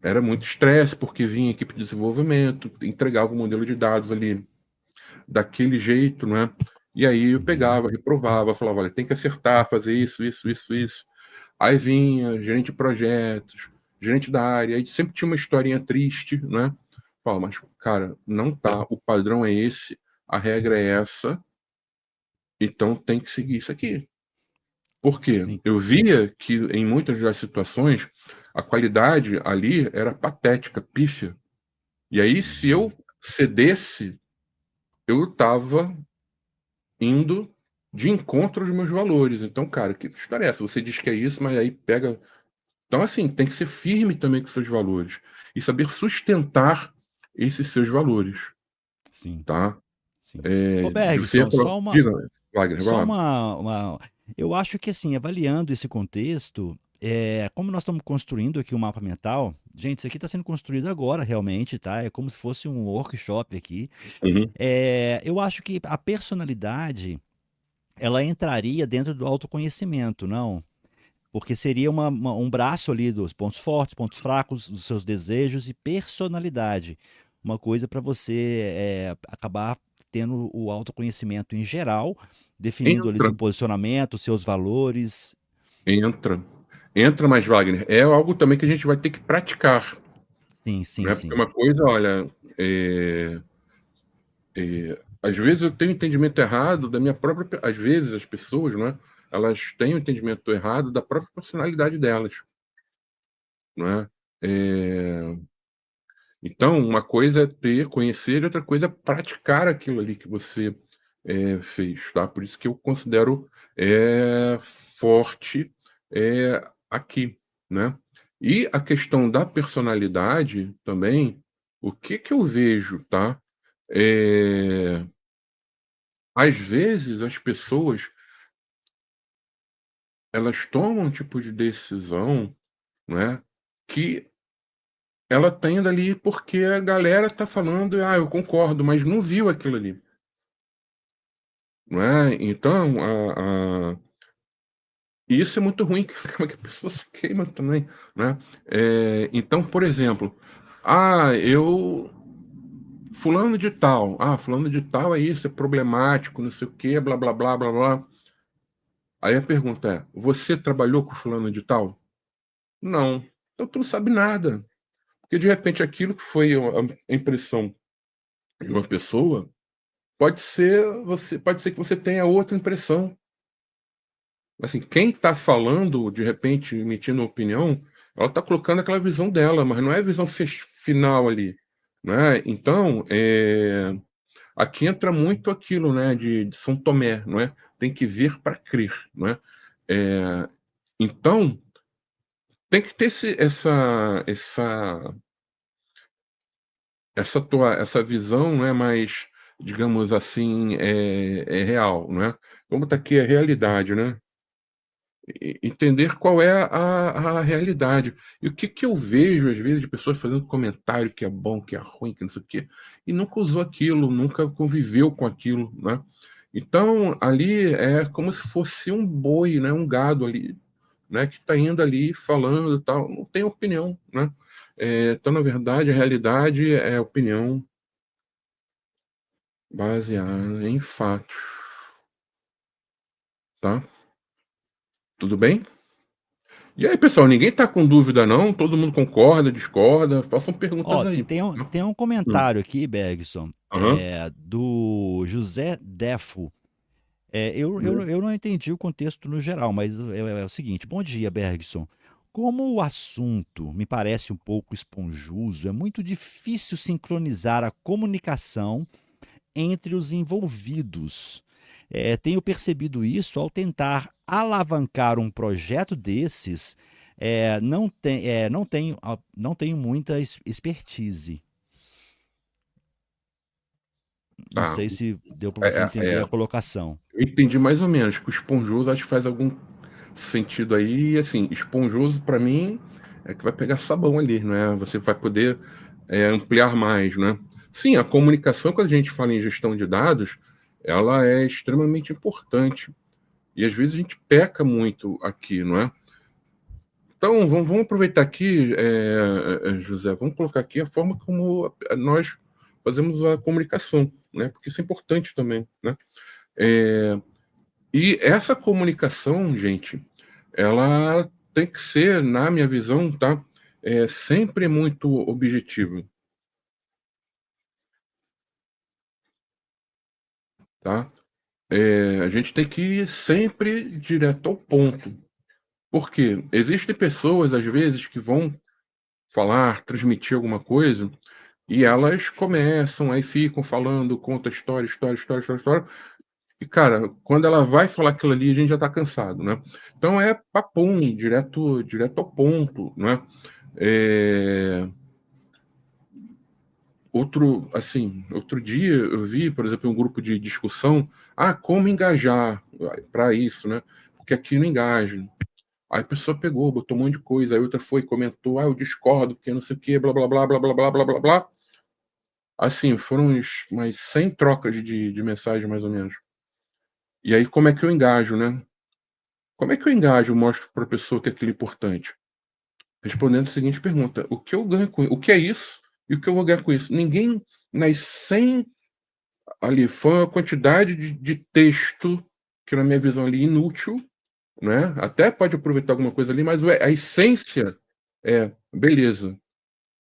Era muito estresse, porque vinha equipe de desenvolvimento, entregava o modelo de dados ali daquele jeito, né? E aí eu
uhum,
pegava, reprovava, falava: "Olha, tem que acertar, fazer isso, isso, isso, isso". Aí vinha gerente de projetos, gerente da área, aí sempre tinha uma historinha triste, né. Fala: "Mas, cara, não tá, o padrão é esse, a regra é essa, então tem que seguir isso aqui". Por quê?
sim.
Eu via que em muitas das situações, a qualidade ali era patética, pífia. E aí se eu
Uhum.
cedesse, eu estava indo de encontro aos meus valores. Então, cara, que história é essa? Você diz que é isso, mas aí pega. Então, assim, tem que ser firme também com seus valores e saber sustentar esses seus valores,
Sim,
tá?
sim. Ô
De você ia
Bergson,
falar. Diga, Wagner, vai
só
lá.
eu acho que assim, avaliando esse contexto, como nós estamos construindo aqui um mapa mental, gente, isso aqui está sendo construído agora realmente, tá? É como se fosse um workshop aqui.
Uhum.
Eu acho que a personalidade, ela entraria dentro do autoconhecimento, não? Porque seria um braço ali dos pontos fortes, pontos fracos, dos seus desejos e personalidade. Uma coisa para você acabar tendo o autoconhecimento em geral, definindo ali
Entra,
seu posicionamento, seus valores.
entra. Entra mais, Wagner. É algo também que a gente vai ter que praticar,
Sim, sim,
né? Porque
sim.
uma coisa, olha, às vezes eu tenho entendimento errado da minha própria. Às vezes as pessoas, né? Elas têm o entendimento errado da própria personalidade delas, não é? É, Então, uma coisa é ter, conhecer, e outra coisa é praticar aquilo ali que você fez, tá? Por isso que eu considero forte aqui, né? E a questão da personalidade também, o que que eu vejo, tá? É, Às vezes as pessoas elas tomam um tipo de decisão, né? Que ela tá indo ali porque a galera tá falando, ah, eu concordo, mas não viu aquilo ali. Não é? Então, e isso é muito ruim, que a pessoa se queima também, né? Então, por exemplo, eu fulano de tal é isso, é problemático, não sei o quê, blá, blá, blá, blá, blá. Aí a pergunta é, você trabalhou com fulano de tal? Não. Então tu não sabe nada. Porque de repente aquilo que foi a impressão de uma pessoa, pode ser que você tenha outra impressão. Assim, quem está falando, de repente, emitindo opinião, ela está colocando aquela visão dela, mas não é a visão final ali, né? Então, aqui entra muito aquilo, né, de São Tomé, não é? Tem que ver para crer, não é? É, Então, tem que ter essa visão, não é mais, digamos assim, é real, não é? Como está aqui a realidade, né? Entender qual é a realidade. E o que que eu vejo, às vezes, de pessoas fazendo comentário que é bom, que é ruim, que não sei o quê, e nunca usou aquilo, nunca conviveu com aquilo, né? Então, ali é como se fosse um boi, né? Um gado ali, né? Que está indo ali falando e tal, não tem opinião, né? Então, na verdade, a realidade é opinião baseada em fatos, tá? Tudo bem? E aí, pessoal, ninguém tá com dúvida, não? Todo mundo concorda, discorda? Façam perguntas
Ó,
aí.
tem um comentário aqui, Bergson,
Aham.
do José Defo. Eu não entendi o contexto no geral, mas é o seguinte: bom dia, Bergson. Como o assunto me parece um pouco esponjoso, é muito difícil sincronizar a comunicação entre os envolvidos. Tenho percebido isso ao tentar alavancar um projeto desses. Não tenho muita expertise. Não
Tá.
sei se deu para
É,
você entender
é,
a colocação.
eu entendi mais ou menos que o esponjoso acho que faz algum sentido aí. E, assim, esponjoso para mim é que vai pegar sabão ali, né? Você vai poder ampliar mais, né? Sim, a comunicação, quando a gente fala em gestão de dados, ela é extremamente importante. E às vezes a gente peca muito aqui, não é? Então, vamos aproveitar aqui, José, vamos colocar aqui a forma como nós fazemos a comunicação, né? Porque isso é importante também, né? É, e essa comunicação, gente, ela tem que ser, na minha visão, tá? Sempre muito objetiva, tá? A gente tem que ir sempre direto ao ponto. Porque existem pessoas, às vezes, que vão falar, transmitir alguma coisa. E elas começam, aí ficam falando, conta história, história, história, história, história. E, cara, quando ela vai falar aquilo ali, a gente já tá cansado, né? Então é papum, direto ao ponto, né? É, outro dia eu vi, por exemplo, um grupo de discussão, como engajar para isso, né? Porque aqui não engaja. Aí a pessoa pegou, botou um monte de coisa, aí outra foi, comentou, eu discordo, porque não sei o quê, blá, blá, blá, blá, blá, blá, blá, blá, blá. Assim, foram umas 100 trocas de mensagem, mais ou menos. E aí, como é que eu engajo, né? Como é que eu engajo, mostro para a pessoa que aquilo é importante? Respondendo a seguinte pergunta: o que eu ganho com o que é isso e o que eu vou ganhar com isso? Ninguém nas 100 ali, foi uma quantidade de texto que, na minha visão, ali, inútil, né? Até pode aproveitar alguma coisa ali, mas a essência é, beleza,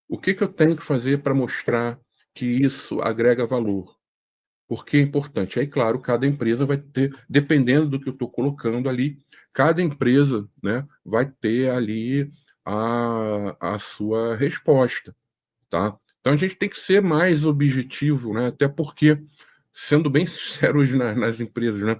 o que que eu tenho que fazer para mostrar que isso agrega valor? Porque é importante. Aí, claro, cada empresa vai ter, dependendo do que eu estou colocando ali, cada empresa, né, vai ter ali a sua resposta, tá? Então a gente tem que ser mais objetivo, né? Até porque, sendo bem sincero hoje nas empresas, né,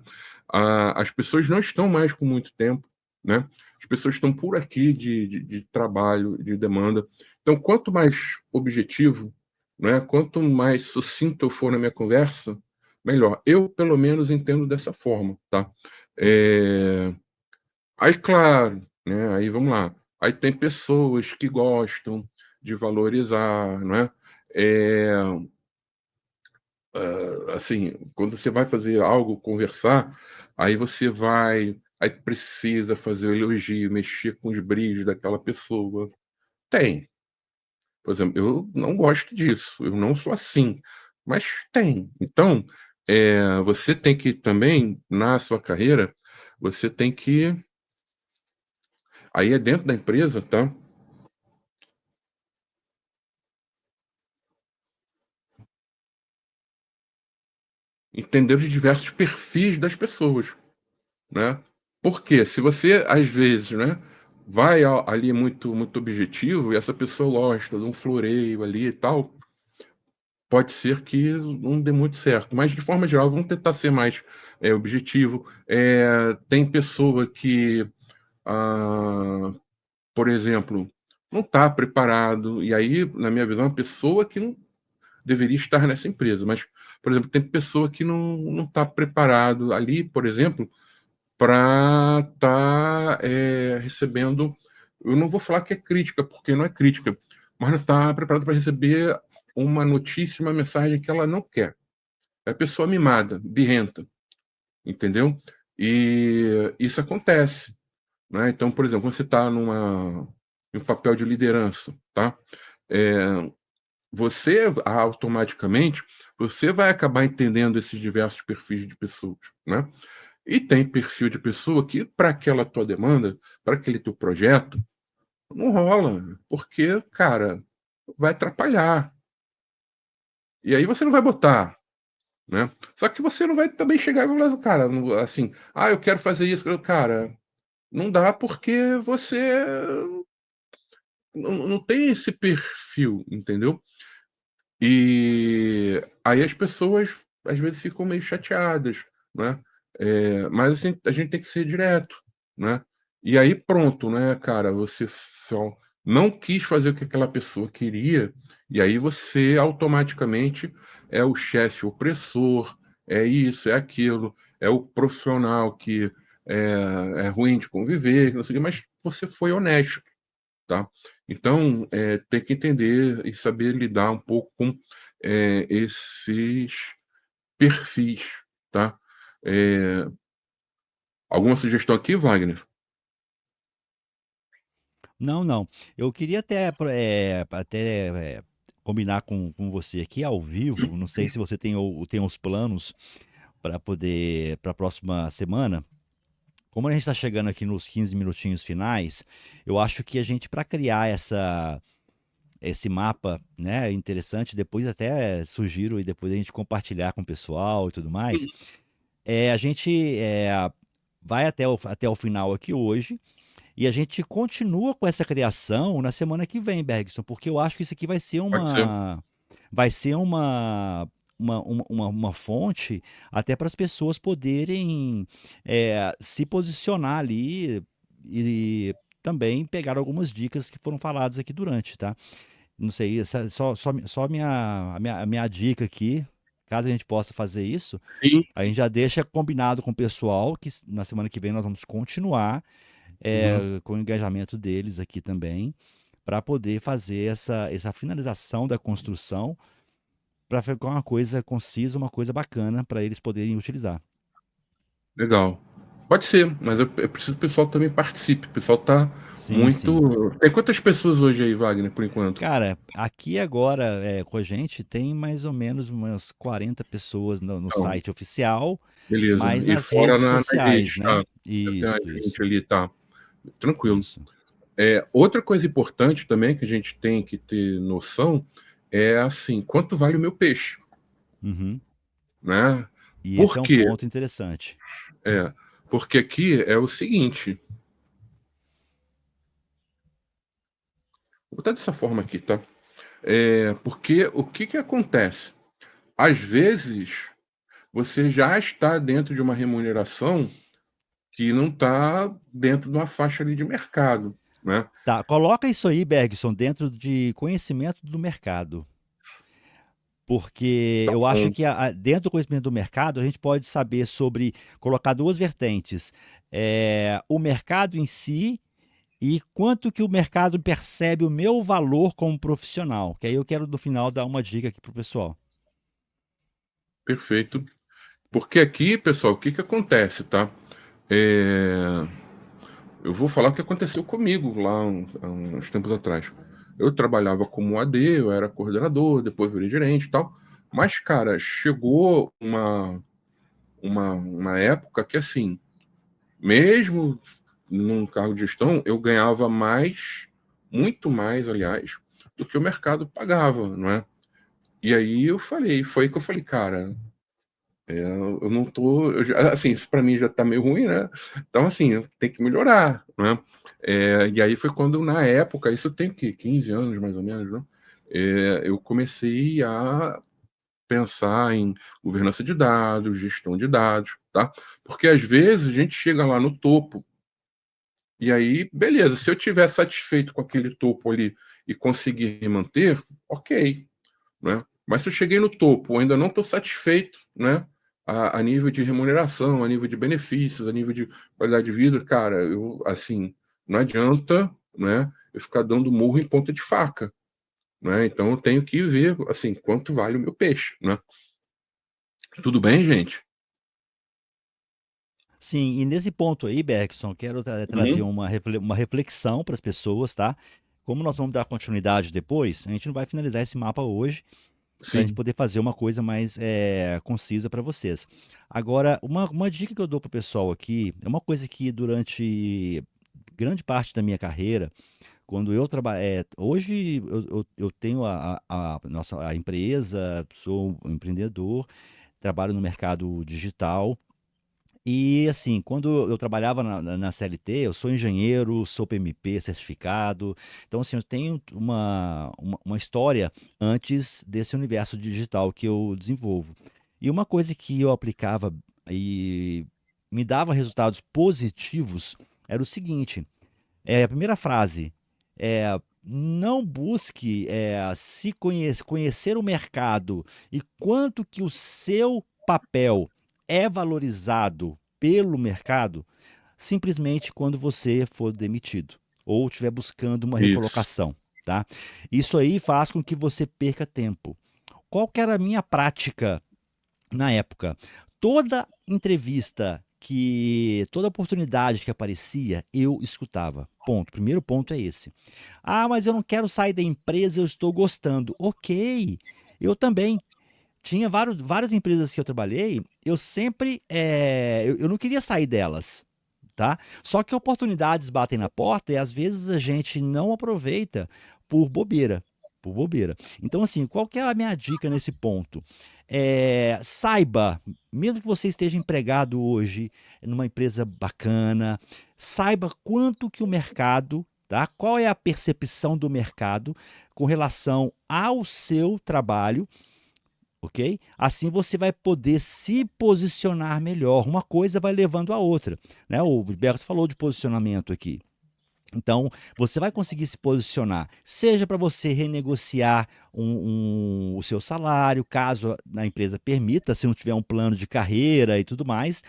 as pessoas não estão mais com muito tempo, né? As pessoas estão por aqui de trabalho, de demanda. Então, quanto mais objetivo, né, quanto mais sucinto eu for na minha conversa, melhor. Eu, pelo menos, entendo dessa forma, tá? É, Aí, claro, né, aí vamos lá. Aí tem pessoas que gostam de valorizar, não é? Eh, assim, quando você vai fazer algo, conversar, aí precisa fazer o elogio, mexer com os brilhos daquela pessoa. Tem. Por exemplo, eu não gosto disso, eu não sou assim, mas tem. Então, você tem que também, na sua carreira, você tem que aí é dentro da empresa, tá? Entender os diversos perfis das pessoas, né. Porque se você, às vezes, né, vai ali muito objetivo e essa pessoa gosta de um floreio ali e tal, pode ser que não dê muito certo. Mas, de forma geral, vamos tentar ser mais, objetivo. Tem pessoa que, ah, por exemplo, não está preparado, e aí, na minha visão, é uma pessoa que não deveria estar nessa empresa. Mas, por exemplo, tem pessoa que não está preparado ali, por exemplo, para estar recebendo. Eu não vou falar que é crítica, porque não é crítica, mas não está preparado para receber uma notícia, uma mensagem que ela não quer. É pessoa mimada, birrenta, entendeu? E isso acontece, né? Então, por exemplo, quando você está em um papel de liderança, tá? É, você automaticamente você vai acabar entendendo esses diversos perfis de pessoas, né? E tem perfil de pessoa que, para aquela tua demanda, para aquele teu projeto, não rola, porque, cara, vai atrapalhar. E aí você não vai botar, né? Só que você não vai também chegar e falar, cara, assim, eu quero fazer isso, cara, não dá porque você não tem esse perfil, entendeu? E aí as pessoas às vezes ficam meio chateadas, né? Mas assim, a gente tem que ser direto, né? E aí pronto, né, cara, você só não quis fazer o que aquela pessoa queria, e aí você automaticamente é o chefe opressor, é isso, é aquilo, é o profissional que é ruim de conviver, não sei o quê, mas você foi honesto, tá? Então, tem que entender e saber lidar um pouco com, esses perfis, tá? Eh, alguma sugestão aqui, Wagner?
Não, não. Eu queria combinar com você aqui ao vivo. Não sei se você tem os planos para poder, para a próxima semana. Como a gente está chegando aqui nos 15 minutinhos finais, eu acho que a gente, para criar esse mapa, né, interessante, depois até sugiro e depois a gente compartilhar com o pessoal e tudo mais, a gente vai até o final aqui hoje. E a gente continua com essa criação na semana que vem, Bergson, porque eu acho que isso aqui vai ser
Pode ser.
vai ser uma fonte até para as pessoas poderem se posicionar ali e também pegar algumas dicas que foram faladas aqui durante, tá? Não sei, só a minha dica aqui, caso a gente possa fazer isso,
Sim.
a gente já deixa combinado com o pessoal que na semana que vem nós vamos continuar
Uhum.
com o engajamento deles aqui também, para poder fazer essa finalização da construção, para ficar uma coisa concisa, uma coisa bacana para eles poderem utilizar.
Legal. Pode ser, mas eu preciso que o pessoal também participe. O pessoal tá
Sim, sim.
muito. Tem quantas pessoas hoje aí, Wagner, por enquanto?
Cara, aqui agora com a gente tem mais ou menos umas 40 pessoas no
Então,
site oficial,
beleza.
mas
E
nas
fora
redes
nas redes,
sociais,
tá?
né?
Deve ter
Isso,
mais
isso,
gente ali, tá? Tranquilo.
isso.
Outra coisa importante também que a gente tem que ter noção é assim, quanto vale o meu peixe,
Uhum.
né?
E esse
Por
é um
quê?
ponto interessante.
É, porque aqui é o seguinte, vou botar dessa forma aqui, tá? Porque o que que acontece? Às vezes, você já está dentro de uma remuneração que não está dentro de uma faixa ali de mercado, né?
Tá, coloca isso aí, Bergson, dentro de conhecimento do mercado. Porque eu acho
Então,
que dentro do conhecimento do mercado, a gente pode saber sobre, colocar duas vertentes. O mercado em si e quanto que o mercado percebe o meu valor como profissional. Que aí eu quero, no final, dar uma dica aqui pro pessoal.
perfeito. Porque aqui, pessoal, o que que acontece, tá? É, Eu vou falar o que aconteceu comigo lá há uns tempos atrás. Eu trabalhava como AD, eu era coordenador, depois virei gerente e tal. Mas, cara, chegou uma época que, assim, mesmo num cargo de gestão, eu ganhava mais, muito mais, aliás, do que o mercado pagava, não é? E aí eu falei, foi aí que eu falei, cara, eu não tô, assim, isso para mim já tá meio ruim, né? Então, assim, tem que melhorar, né? E aí foi quando, na época, isso tem que 15 anos mais ou menos, né? Eu comecei a pensar em governança de dados, gestão de dados, tá? Porque às vezes a gente chega lá no topo e aí, beleza, se eu tiver satisfeito com aquele topo ali e conseguir manter, ok, né? Mas se eu cheguei no topo, ainda não estou satisfeito, né? A nível de remuneração, a nível de benefícios, a nível de qualidade de vida, cara, eu assim, não adianta, né? Eu ficar dando murro em ponta de faca, né? Então eu tenho que ver assim quanto vale o meu peixe, né? Tudo bem, gente?
Sim, e nesse ponto aí, Bergson, quero trazer
Uhum.
uma reflexão para as pessoas, tá? Como nós vamos dar continuidade depois, a gente não vai finalizar esse mapa hoje, para a gente
Sim,
poder fazer uma coisa mais concisa para vocês. Agora, uma dica que eu dou para o pessoal aqui, é uma coisa que durante grande parte da minha carreira, quando eu trabalho, hoje eu tenho a empresa, sou um empreendedor, trabalho no mercado digital, e assim, quando eu trabalhava na CLT, eu sou engenheiro, sou PMP certificado. Então, assim, eu tenho uma história antes desse universo digital que eu desenvolvo. E uma coisa que eu aplicava e me dava resultados positivos era o seguinte: a primeira frase é. Não busque conhecer o mercado e quanto que o seu papel é valorizado pelo mercado simplesmente quando você for demitido ou estiver buscando uma
isso.
recolocação, tá? Isso aí faz com que você perca tempo. Qual que era a minha prática na época? Toda entrevista toda oportunidade que aparecia, eu escutava. Ponto. Primeiro ponto é esse. Ah, mas eu não quero sair da empresa, eu estou gostando. Ok, eu também. Tinha várias empresas que eu trabalhei, eu sempre, eu não queria sair delas, tá? Só que oportunidades batem na porta e às vezes a gente não aproveita por bobeira, por bobeira. Então, assim, qual que é a minha dica nesse ponto? Saiba, mesmo que você esteja empregado hoje numa empresa bacana, saiba quanto que o mercado tá? Qual é a percepção do mercado com relação ao seu trabalho, ok? Assim você vai poder se posicionar melhor. Uma coisa vai levando a outra, né? O Gilberto falou de posicionamento aqui. Então, você vai conseguir se posicionar, seja para você renegociar o seu salário, caso a empresa permita, se não tiver um plano de carreira e tudo mais,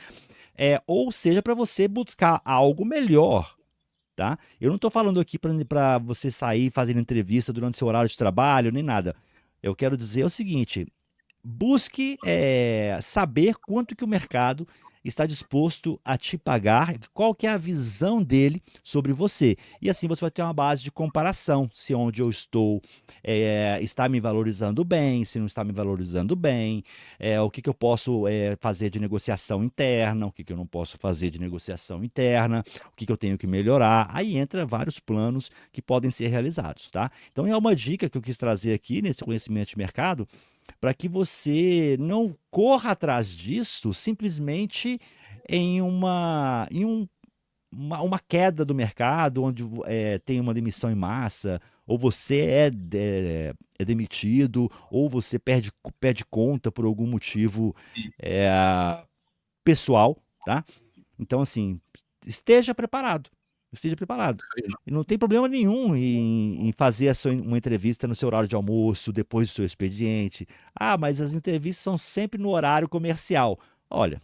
ou seja para você buscar algo melhor. Tá? Eu não estou falando aqui para você sair fazendo entrevista durante seu horário de trabalho, nem nada. Eu quero dizer o seguinte: busque saber quanto que o mercado está disposto a te pagar, qual que é a visão dele sobre você. E assim você vai ter uma base de comparação, se onde eu estou está me valorizando bem, se não está me valorizando bem, o que, que eu posso fazer de negociação interna, o que, que eu não posso fazer de negociação interna, o que, que eu tenho que melhorar. Aí entra vários planos que podem ser realizados, tá? Então é uma dica que eu quis trazer aqui nesse conhecimento de mercado, para que você não corra atrás disso simplesmente em uma queda do mercado, onde tem uma demissão em massa, ou você é demitido, ou você perde conta por algum motivo é, pessoal, tá? Então, assim, esteja preparado. Esteja preparado. E não tem problema nenhum em fazer uma entrevista no seu horário de almoço, depois do seu expediente. Ah, mas as entrevistas são sempre no horário comercial. Olha,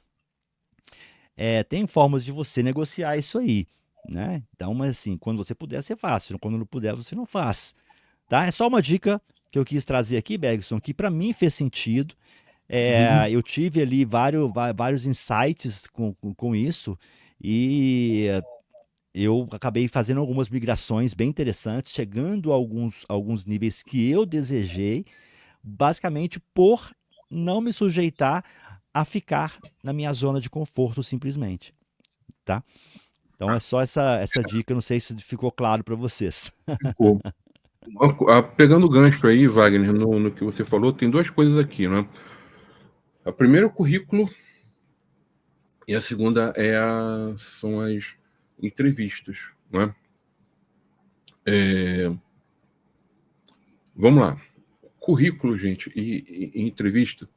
tem formas de você negociar isso aí, né? Então, mas assim, quando você puder, você faz. Quando não puder, você não faz. Tá? É só uma dica que eu quis trazer aqui, Bergson, que para mim fez sentido.
Uhum.
Eu tive ali vários insights com isso e eu acabei fazendo algumas migrações bem interessantes, chegando a alguns níveis que eu desejei, basicamente por não me sujeitar a ficar na minha zona de conforto simplesmente, tá? Então é só essa dica, não sei se ficou claro para vocês.
Ficou. Pegando o gancho aí, Wagner, no que você falou, tem duas coisas aqui, né? A primeira é o currículo e a segunda são as entrevistas, né? Vamos lá. Currículo, gente, e entrevista,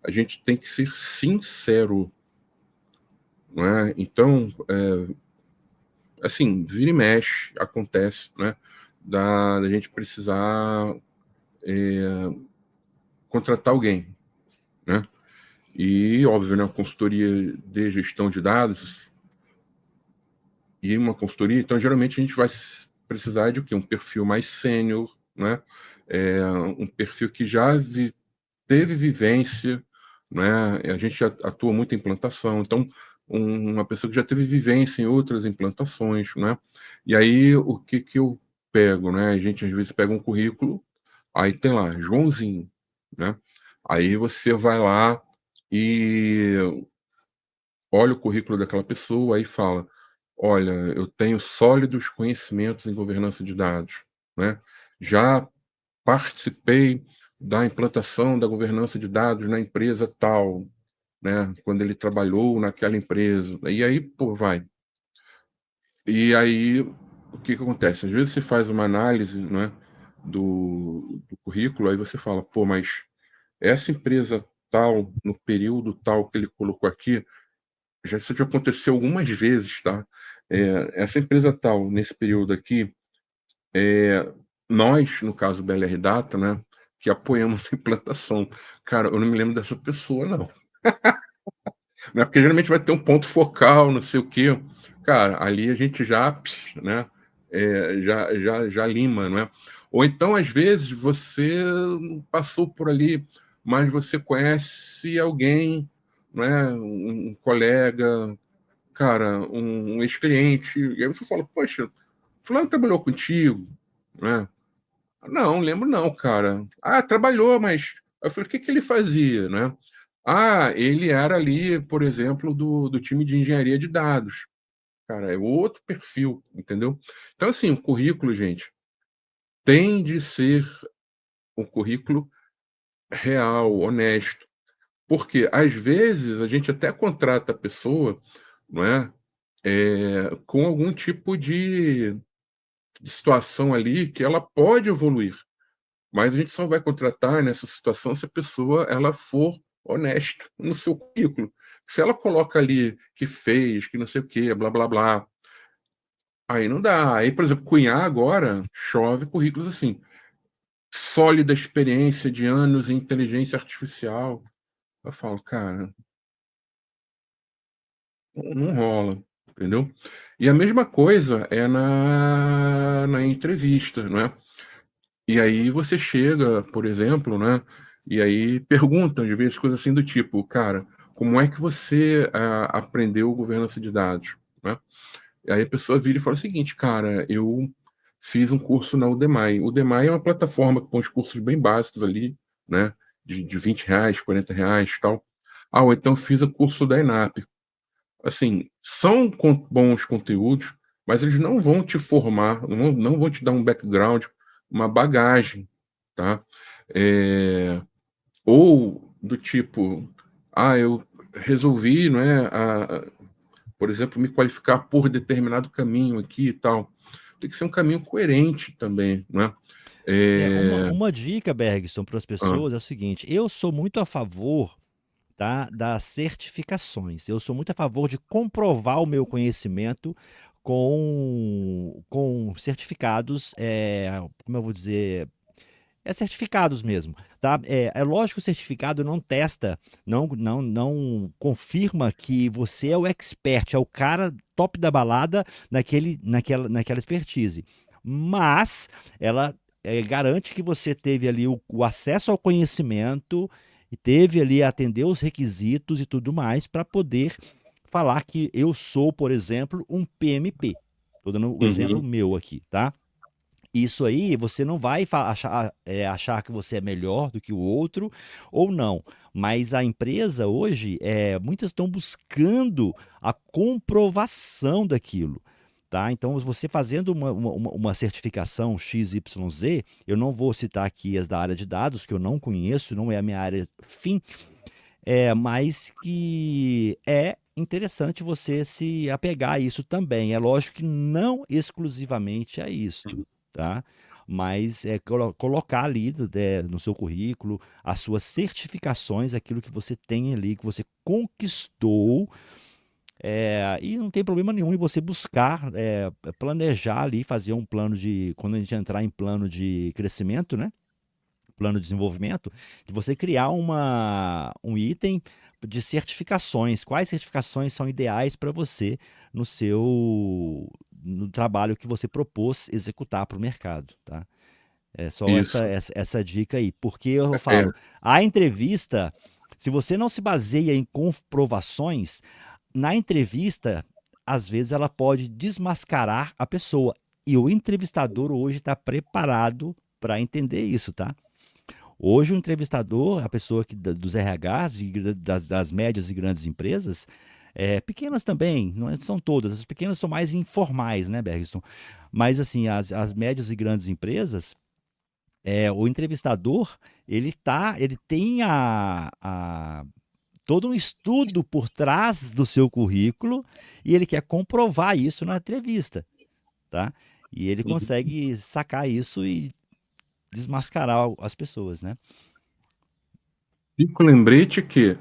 a gente tem que ser sincero, não é? Então, assim, vira e mexe, acontece, né? Da gente precisar contratar alguém, né? E, óbvio, né, consultoria de gestão de dados e uma consultoria, então, geralmente, a gente vai precisar de o quê? Um perfil mais sênior, né? Um perfil que já teve vivência, né? A gente já atua muito em implantação, então, uma pessoa que já teve vivência em outras implantações, né? E aí, o que que eu pego, né? A gente, às vezes, pega um currículo, aí tem lá, Joãozinho, né? Aí você vai lá e olha o currículo daquela pessoa, aí fala: "Olha, eu tenho sólidos conhecimentos em governança de dados, né? Já participei da implantação da governança de dados na empresa tal, né, quando ele trabalhou naquela empresa". E aí, pô, vai. E aí, o que que acontece? Às vezes você faz uma análise, né, do currículo, aí você fala: "Pô, mas essa empresa tal, no período tal que ele colocou aqui, isso já aconteceu algumas vezes, tá? Essa empresa tal, nesse período aqui, nós, no caso BLR Data, né, que apoiamos a implantação. Cara, eu não me lembro dessa pessoa, não. Né, porque geralmente vai ter um ponto focal, não sei o quê. Cara, ali a gente já, né, já lima, não é? Ou então, às vezes, você não passou por ali, mas você conhece alguém, não é? Um colega, cara, um ex-cliente, e aí você fala: "Poxa, fulano trabalhou contigo", né? "Não, lembro não, cara". "Ah, trabalhou, mas". Aí eu falei: "O que que ele fazia?", né. "Ah, ele era ali, por exemplo, do time de engenharia de dados". Cara, é outro perfil, entendeu? Então, assim, o currículo, gente, tem de ser um currículo real, honesto, porque às vezes a gente até contrata a pessoa, não é, com algum tipo de situação ali que ela pode evoluir, mas a gente só vai contratar nessa situação se a pessoa ela for honesta no seu currículo. Se ela coloca ali que fez, que não sei o quê, blá blá blá, aí não dá. Aí, por exemplo, Cunhá agora chove currículos assim, sólida experiência de anos em inteligência artificial. Eu falo, cara, não rola, entendeu? E a mesma coisa é na entrevista, não é? E aí você chega, por exemplo, né, e aí perguntam às vezes coisas assim do tipo: "Cara, como é que você, aprendeu governança de dados?", né. E aí a pessoa vira e fala o seguinte: "Cara, eu fiz um curso na Udemy". Udemy é uma plataforma que põe os cursos bem básicos ali, né, de R$ 20, R$ 40 e tal. "Ah, ou então fiz o curso da ENAP". Assim, são bons conteúdos, mas eles não vão te formar, não vão te dar um background, uma bagagem, tá? Eh, ou do tipo, eu resolvi, não é, por exemplo, me qualificar por determinado caminho aqui e tal. Tem que ser um caminho coerente também, né? Eh,
Uma dica, Bergson, para as
hã,
pessoas é o seguinte: eu sou muito a favor, tá, das certificações. Eu sou muito a favor de comprovar o meu conhecimento com certificados, como eu vou dizer, certificados mesmo, tá? É lógico que o certificado não testa, não confirma que você é o expert, é o cara top da balada naquela expertise. Mas ela garante que você teve ali o acesso ao conhecimento e teve ali atender os requisitos e tudo mais para poder falar que eu sou, por exemplo, um PMP. Estou dando o exemplo
uhum,
meu aqui, tá? Isso aí, você não vai achar que você é melhor do que o outro ou não. Mas a empresa hoje, muitas estão buscando a comprovação daquilo. Tá? Então, você fazendo uma certificação XYZ, eu não vou citar aqui as da área de dados, que eu não conheço, não é a minha área fim, mas que é interessante você se apegar a isso também. É lógico que não exclusivamente a isto,
uhum.
tá? Mas colocar ali no seu currículo as suas certificações, aquilo que você tem ali, que você conquistou, e não tem problema nenhum em você buscar, planejar ali, fazer um plano de, quando a gente entrar em plano de crescimento, né? Plano de desenvolvimento, de você criar um item de certificações. Quais certificações são ideais para você no trabalho que você propôs executar para o mercado, tá? É só
Isso.
essa dica aí, porque eu
É,
falo, a entrevista, se você não se baseia em comprovações, na entrevista, às vezes ela pode desmascarar a pessoa. E o entrevistador hoje está preparado para entender isso, tá? Hoje o entrevistador, a pessoa dos RHs, das médias e grandes empresas, pequenas também, não são todas, as pequenas são mais informais, né, Bergson? Mas assim, as médias e grandes empresas, o entrevistador, ele tem todo um estudo por trás do seu currículo e ele quer comprovar isso na entrevista, tá? E ele
uhum.
consegue sacar isso e desmascarar as pessoas, né?
Fica o lembrete que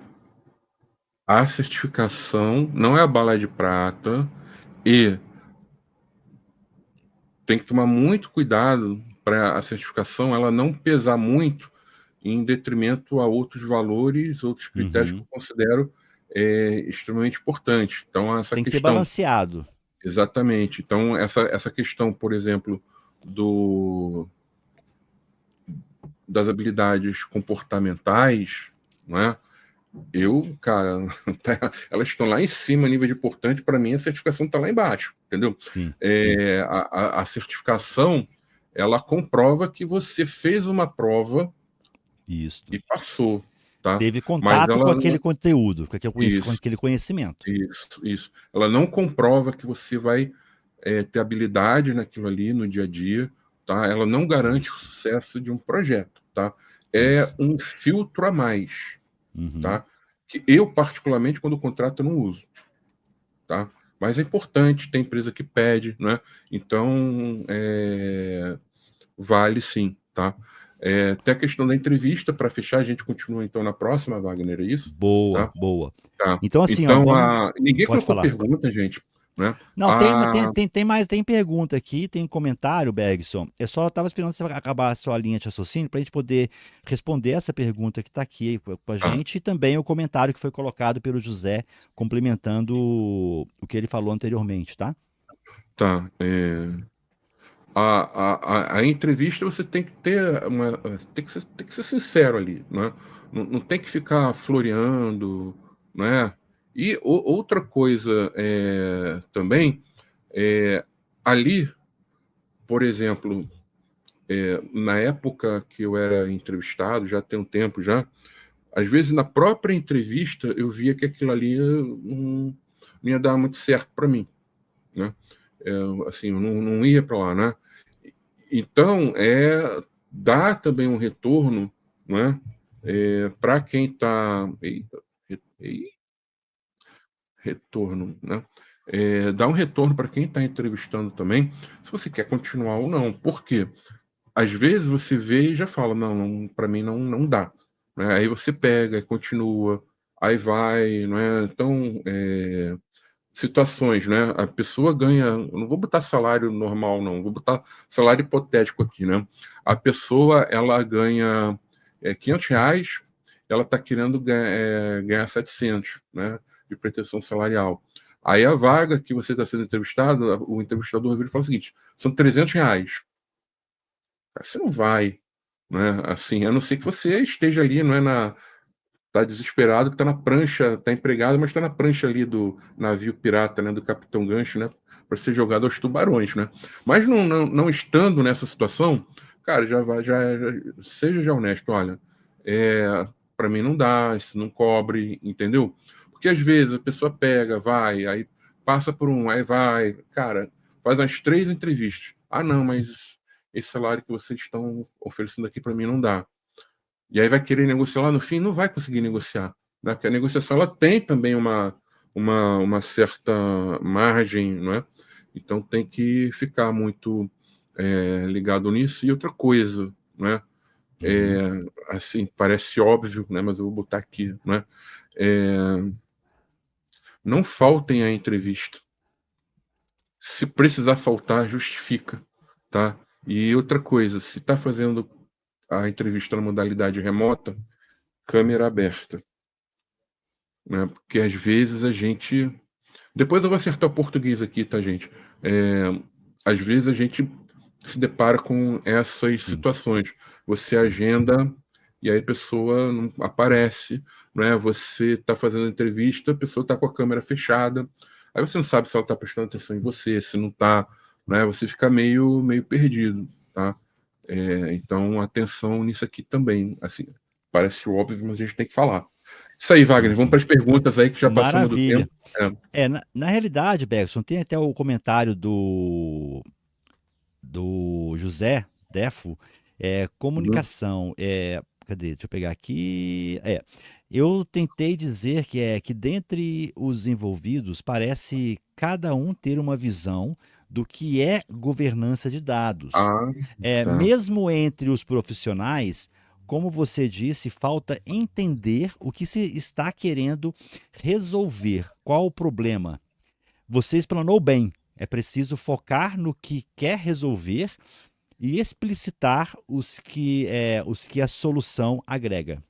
a certificação não é a bala de prata e tem que tomar muito cuidado para a certificação ela não pesar muito em detrimento a outros valores, outros critérios que
Uhum.
eu considero, extremamente importantes. Então essa
Tem que ser
questão
balanceado.
exatamente. Então essa questão, por exemplo, do das habilidades comportamentais, não é, cara, elas estão lá em cima, nível de importante, para mim a certificação está lá embaixo, entendeu?
Sim, sim.
A certificação, ela comprova que você fez uma prova
Isso.
e passou, tá?
Teve
Mas
contato com
ela
aquele
não.
conteúdo, com
Isso,
aquele conhecimento.
isso. Ela não comprova que você vai ter habilidade naquilo ali no dia a dia, tá? Ela não garante o
Isso,
sucesso de um projeto, tá? É
isso.
um filtro a mais,
Uhum.
tá? Que eu, particularmente, quando contrato, eu não uso, tá? mas é importante, tem empresa que pede, né? Então, vale sim, tá? Tem a questão da entrevista, para fechar, a gente continua então na próxima, Wagner, é isso?
Boa,
Tá?
boa.
Tá.
Então, assim, ó,
Então,
vamos.
ninguém
Pode
colocou
falar.
pergunta, gente, né?
Não, tem mais, tem pergunta aqui, tem comentário, Bergson. Eu só estava esperando você acabar a sua linha de raciocínio para a gente poder responder essa pergunta que está aqui com a
Tá,
gente e também o comentário que foi colocado pelo José, complementando o que ele falou anteriormente, tá?
tá. A entrevista você tem que ter tem que ser sincero ali, né? Não tem que ficar floreando, né? E outra coisa também, é, ali, por exemplo, na época que eu era entrevistado, já tem um tempo já, às vezes na própria entrevista eu via que aquilo ali não ia dar muito certo para mim, né? Assim, eu não ia para lá, né? Então, dá também um retorno, né, para quem está. Retorno, né? Dá um retorno para quem está entrevistando também, se você quer continuar ou não. Por quê? Às vezes você vê e já fala, não, para mim não dá. Né? Aí você pega e continua, aí vai, não é? Então, situações, né? A pessoa ganha, eu não vou botar salário normal, não, vou botar salário hipotético aqui, né? A pessoa, ela ganha R$ 500, ela está querendo ganhar 700, né? De pretensão salarial. Aí a vaga que você está sendo entrevistado, o entrevistador vira e fala o seguinte: são R$ 300. Você não vai, né? Assim, a não ser que você esteja ali, não é tá desesperado, tá na prancha, tá empregado, mas tá na prancha ali do navio pirata, né, do Capitão Gancho, né, para ser jogado aos tubarões, né? Mas não estando nessa situação, cara, seja já honesto, olha, para mim não dá, isso não cobre, entendeu? Porque às vezes a pessoa pega, vai, aí passa por aí vai, cara, faz umas 3 entrevistas. Ah, não, mas esse salário que vocês estão oferecendo aqui para mim não dá. E aí vai querer negociar lá no fim, não vai conseguir negociar, né? Porque a negociação ela tem também uma certa margem, não é? Então tem que ficar muito ligado nisso. E outra coisa, né?
Uhum,
Assim, parece óbvio, né? Mas eu vou botar aqui, né? É, não faltem à entrevista. Se precisar faltar, justifica, tá? E outra coisa, se está fazendo a entrevista na modalidade remota, câmera aberta, né? Porque às vezes a gente. Depois eu vou acertar o português aqui, tá, gente? Às vezes a gente se depara com essas
sim,
situações. Você
sim.
agenda e aí a pessoa não aparece, né? Você está fazendo entrevista, a pessoa está com a câmera fechada. Aí você não sabe se ela está prestando atenção em você, se não está, né? Você fica meio perdido, tá? Então, atenção nisso aqui também. Assim, parece óbvio, mas a gente tem que falar. Isso aí,
Sim,
Wagner. Vamos
sim.
para as perguntas aí que já passamos do tempo.
Maravilha. Na realidade, Bergson, tem até o comentário do José Defo,
Uhum.
comunicação, cadê? Deixa eu pegar aqui. Eu tentei dizer que dentre os envolvidos parece cada um ter uma visão do que é governança de dados.
Ah, tá.
Mesmo entre os profissionais, como você disse, falta entender o que se está querendo resolver, qual o problema. Você explanou bem. É preciso focar no que quer resolver e explicitar os que a solução agrega.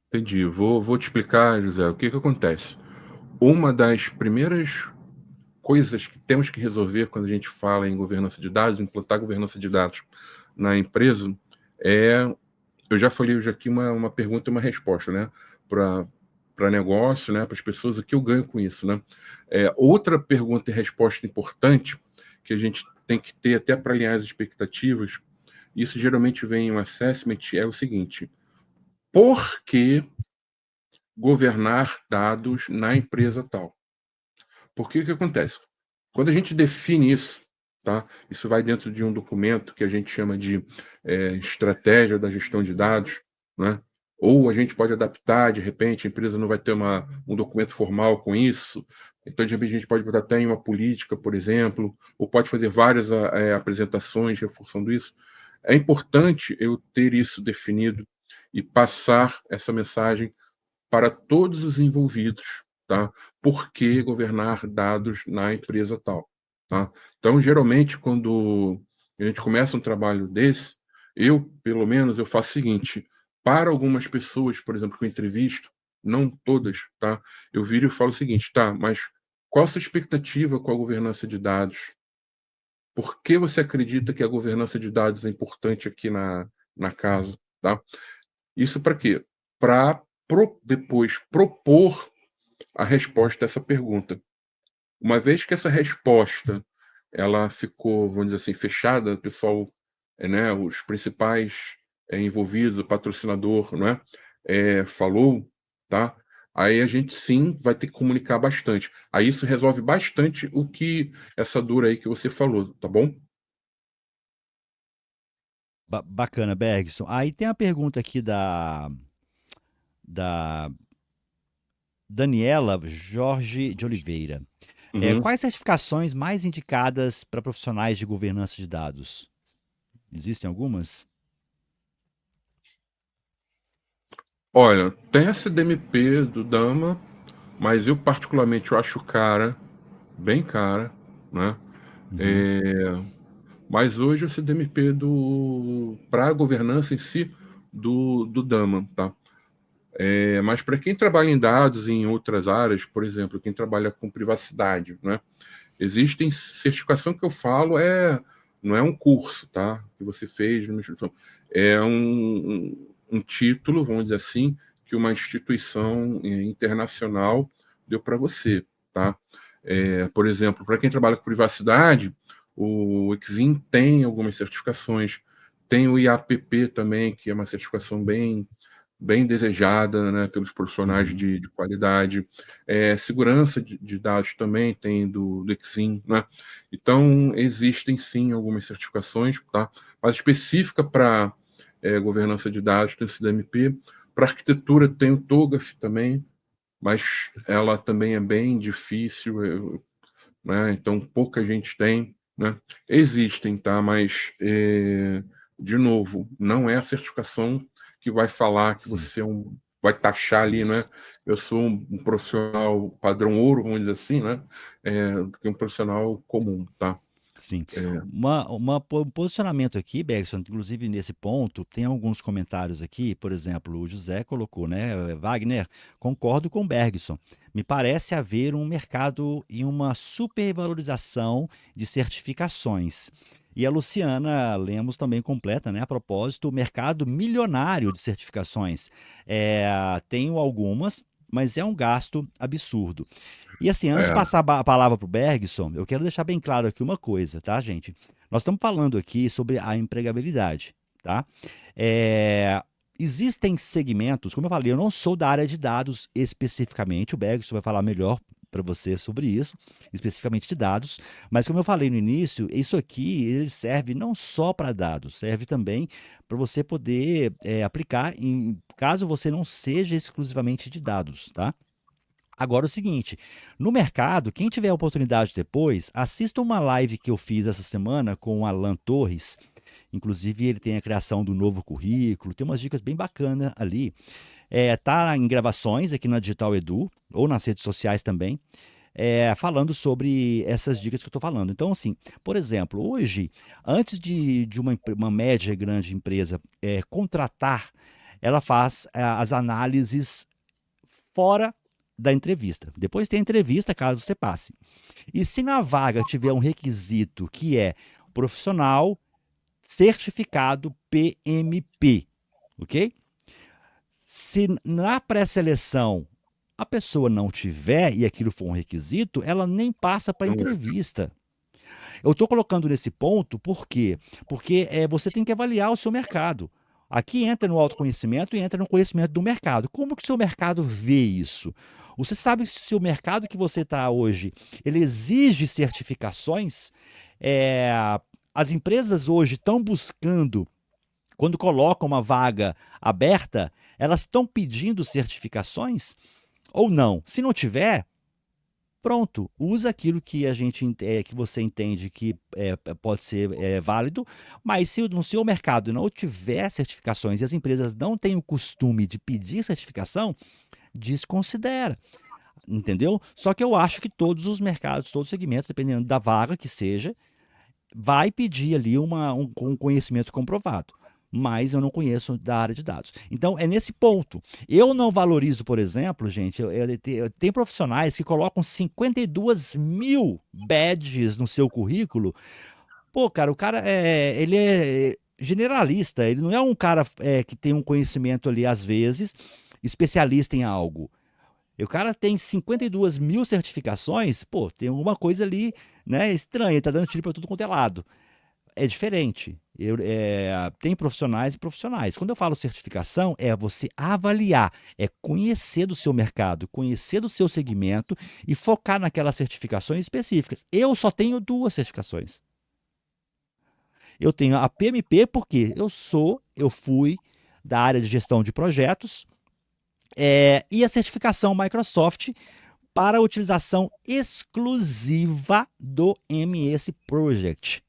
Entendi. Vou te explicar, José, o que acontece. Uma das primeiras coisas que temos que resolver quando a gente fala em governança de dados, implantar governança de dados na empresa, é. Eu já falei hoje aqui uma pergunta e uma resposta, né? Para negócio, né? Para as pessoas, o que eu ganho com isso, né? Outra pergunta e resposta importante que a gente tem que ter até para alinhar as expectativas, isso geralmente vem em um assessment, é o seguinte: por que governar dados na empresa tal? Porque o que acontece? Quando a gente define isso, tá? Isso vai dentro de um documento que a gente chama de estratégia da gestão de dados, né? Ou a gente pode adaptar, de repente, a empresa não vai ter um documento formal com isso. Então, de repente, a gente pode botar até em uma política, por exemplo, ou pode fazer várias apresentações reforçando isso. É importante eu ter isso definido e passar essa mensagem para todos os envolvidos, tá? Por que governar dados na empresa tal, tá? Então, geralmente, quando a gente começa um trabalho desse, eu, pelo menos, eu faço o seguinte: para algumas pessoas, por exemplo, que eu entrevisto, não todas, tá? Eu viro e falo o seguinte, tá? Mas qual a sua expectativa com a governança de dados? Por que você acredita que a governança de dados é importante aqui na casa, tá? Isso para quê? Para depois propor a resposta a essa pergunta. Uma vez que essa resposta ela ficou, vamos dizer assim, fechada, o pessoal, né, os principais envolvidos, o patrocinador, né, falou, tá? Aí a gente sim vai ter que comunicar bastante. Aí isso resolve bastante o que essa dor aí que você falou, tá bom?
Bacana, Bergson. Aí tem a pergunta aqui da Daniela Jorge de Oliveira.
Uhum.
Quais certificações mais indicadas para profissionais de governança de dados? Existem algumas?
Olha, tem a CDMP do Dama, mas eu particularmente eu acho cara, bem cara, né?
Uhum.
É, mas hoje o CDMP para a governança em si do Dama, tá? Mas para quem trabalha em dados em outras áreas, por exemplo, quem trabalha com privacidade, né? Existem certificação que eu falo não é um curso, tá? Que você fez numa instituição, é um título, vamos dizer assim, que uma instituição internacional deu para você, tá? Por exemplo, para quem trabalha com privacidade, o Exim tem algumas certificações, tem o IAPP também, que é uma certificação bem desejada, né, pelos profissionais
Uhum.
de qualidade. Segurança de dados também tem do Exim, né? Então, existem sim algumas certificações, tá? Mas específica para governança de dados tem o CDMP, para arquitetura tem o TOGAF também, mas ela também é bem difícil, né? Então pouca gente tem, né? Existem, tá? Mas de novo, não é a certificação que vai falar que
Sim,
você vai taxar ali, né?
isso.
Eu sou um profissional padrão ouro, vamos dizer assim, né? Do que um profissional comum, tá?
Sim.
É,
Um posicionamento aqui, Bergson, inclusive nesse ponto, tem alguns comentários aqui, por exemplo, o José colocou, né? Wagner, concordo com o Bergson. Me parece haver um mercado e uma supervalorização de certificações. E a Luciana Lemos também completa, né? A propósito, o mercado milionário de certificações. Tenho algumas, mas é um gasto absurdo. E assim, antes de
é,
passar a palavra para o Bergson, eu quero deixar bem claro aqui uma coisa, tá, gente? Nós estamos falando aqui sobre a empregabilidade, tá? É, existem segmentos, como eu falei, eu não sou da área de dados especificamente, o Bergson vai falar melhor para você sobre isso, especificamente de dados, mas como eu falei no início, isso aqui ele serve não só para dados, serve também para você poder aplicar em caso você não seja exclusivamente de dados, tá? Agora o seguinte, no mercado, quem tiver a oportunidade depois, assista uma live que eu fiz essa semana com o Alan Torres. Inclusive, ele tem a criação do novo currículo, tem umas dicas bem bacanas ali. Tá em gravações aqui na Digital Edu, ou nas redes sociais também, falando sobre essas dicas que eu estou falando. Então, assim, por exemplo, hoje, antes de uma média e grande empresa contratar, ela faz as análises fora da entrevista. Depois tem a entrevista, caso você passe. E se na vaga tiver um requisito que é profissional certificado PMP, ok? Se na pré-seleção a pessoa não tiver e aquilo for um requisito, ela nem passa para a
não é.
entrevista. Eu estou colocando nesse ponto por quê? Porque você tem que avaliar o seu mercado. Aqui entra no autoconhecimento e entra no conhecimento do mercado. Como que o seu mercado vê isso? Você sabe se o mercado que você está hoje, ele exige certificações? É, as empresas hoje estão buscando, quando colocam uma vaga aberta, elas estão pedindo certificações ou não? Se não tiver, pronto, usa aquilo que que você entende que pode ser válido, mas se no seu mercado não tiver certificações e as empresas não têm o costume de pedir certificação, desconsidera, entendeu? Só que eu acho que todos os mercados, todos os segmentos, dependendo da vaga que seja, vai pedir ali um conhecimento comprovado. Mas eu não conheço da área de dados. Então, é nesse ponto. Eu não valorizo, por exemplo, gente, tem profissionais que colocam 52 mil badges no seu currículo. Pô, cara, o cara ele é generalista, ele não é um cara que tem um conhecimento ali, às vezes, especialista em algo. E o cara tem 52 mil certificações, pô, tem alguma coisa ali, né, estranha, tá dando tiro para tudo quanto é lado. É diferente. Tem profissionais e profissionais. Quando eu falo certificação, é você avaliar, é conhecer do seu mercado, conhecer do seu segmento e focar naquelas certificações específicas. Eu só tenho 2 certificações. Eu tenho a PMP porque eu fui da área de gestão de projetos, e a certificação Microsoft para a utilização exclusiva do MS Project.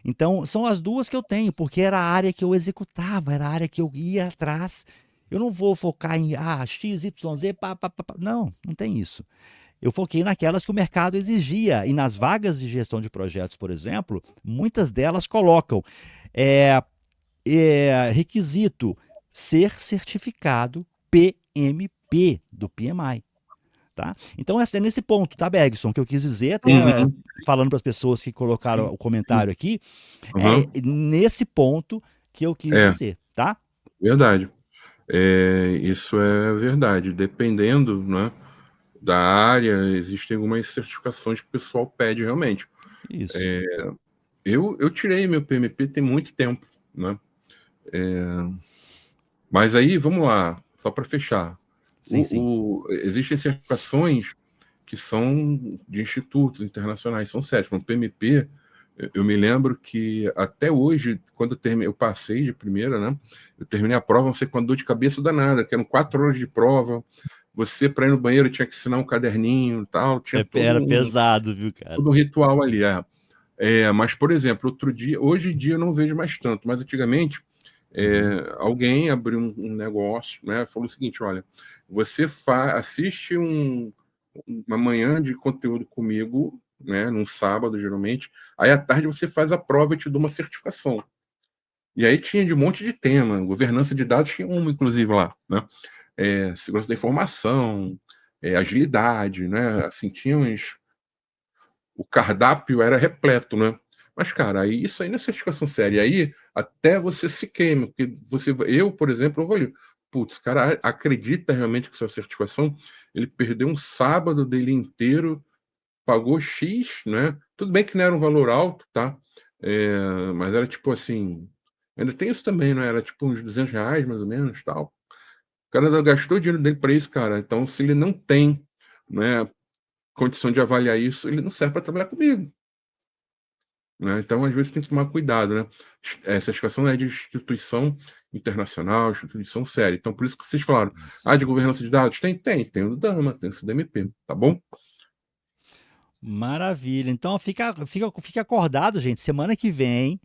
Então, são as 2 que eu tenho, porque era a área que eu executava, era a área que eu ia atrás. Eu não vou focar em X, Y, Z, pá, pá, pá, pá. Não, não tem isso. Eu foquei naquelas que o mercado exigia. E nas vagas de gestão de projetos, por exemplo, muitas delas colocam requisito ser certificado PMP do PMI. Tá? Então é nesse ponto, tá, Bergson, que eu quis dizer, até
Uhum.
falando para as pessoas que colocaram
Sim,
o
sim.
comentário aqui, é
Aham.
nesse ponto que eu quis
É,
dizer, tá?
verdade. Isso é verdade. Dependendo, né, da área, existem algumas certificações que o pessoal pede realmente.
Isso.
É, eu tirei meu PMP tem muito tempo, né? Mas aí, vamos lá, só para fechar.
Sim, sim.
Existem certificações que são de institutos internacionais, são sérios. O PMP, eu me lembro que até hoje, quando eu passei de primeira, né? Eu terminei a prova, não sei com uma dor de cabeça danada, que eram 4 horas de prova. Você, para ir no banheiro, tinha que assinar um caderninho e tal, tinha
Era pesado, viu, cara?
todo um ritual ali. Mas, por exemplo, outro dia, hoje em dia eu não vejo mais tanto, mas antigamente
Uhum.
alguém abriu um negócio, né? Falou o seguinte: olha, você assiste uma manhã de conteúdo comigo, né? Num sábado, geralmente. Aí à tarde você faz a prova e te dou uma certificação. E aí tinha de um monte de tema, governança de dados tinha uma, inclusive, lá, né? Segurança da informação, agilidade, né? Assim, tinha uns. O cardápio era repleto, né? Mas, cara, aí isso aí não é certificação séria. Aí até você se queima, porque eu, por exemplo, eu olho, putz, cara, acredita realmente que sua certificação, ele perdeu um sábado dele inteiro, pagou X, né? Tudo bem que não era um valor alto, tá? Mas era tipo assim, ainda tem isso também, não era tipo uns R$ 200 mais ou menos, tal. O cara gastou o dinheiro dele para isso, cara. Então, se ele não tem, né, condição de avaliar isso, ele não serve para trabalhar comigo. Né? Então, às vezes, tem que tomar cuidado, né? Essa certificação é de instituição internacional, instituição séria. Então, por isso que vocês falaram,
Isso.
de governança de dados? Tem o DAMA, tem o CDMP, tá bom?
Maravilha. Então fica acordado, gente. Semana que vem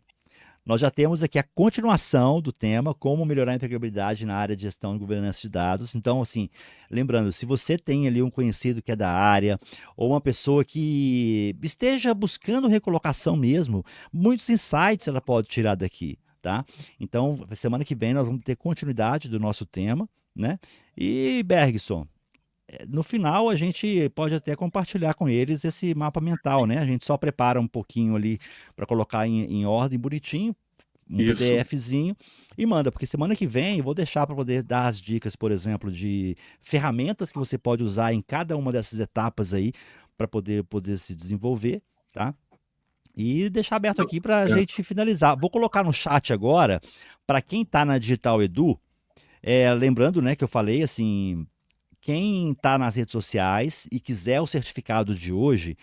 nós já temos aqui a continuação do tema, como melhorar a empregabilidade na área de gestão e governança de dados. Então, assim, lembrando, se você tem ali um conhecido que é da área, ou uma pessoa que esteja buscando recolocação mesmo, muitos insights ela pode tirar daqui, tá? Então, semana que vem nós vamos ter continuidade do nosso tema, né? E, Bergson, no final a gente pode até compartilhar com eles esse mapa mental, né? A gente só prepara um pouquinho ali para colocar em ordem bonitinho, um
Isso,
PDFzinho e manda, porque semana que vem eu vou deixar para poder dar as dicas, por exemplo, de ferramentas que você pode usar em cada uma dessas etapas aí para poder se desenvolver, tá? E deixar aberto aqui para a
é,
gente finalizar. Vou colocar no chat agora, para quem está na Digital Edu, lembrando, né, que eu falei assim, quem está nas redes sociais e quiser o certificado de hoje,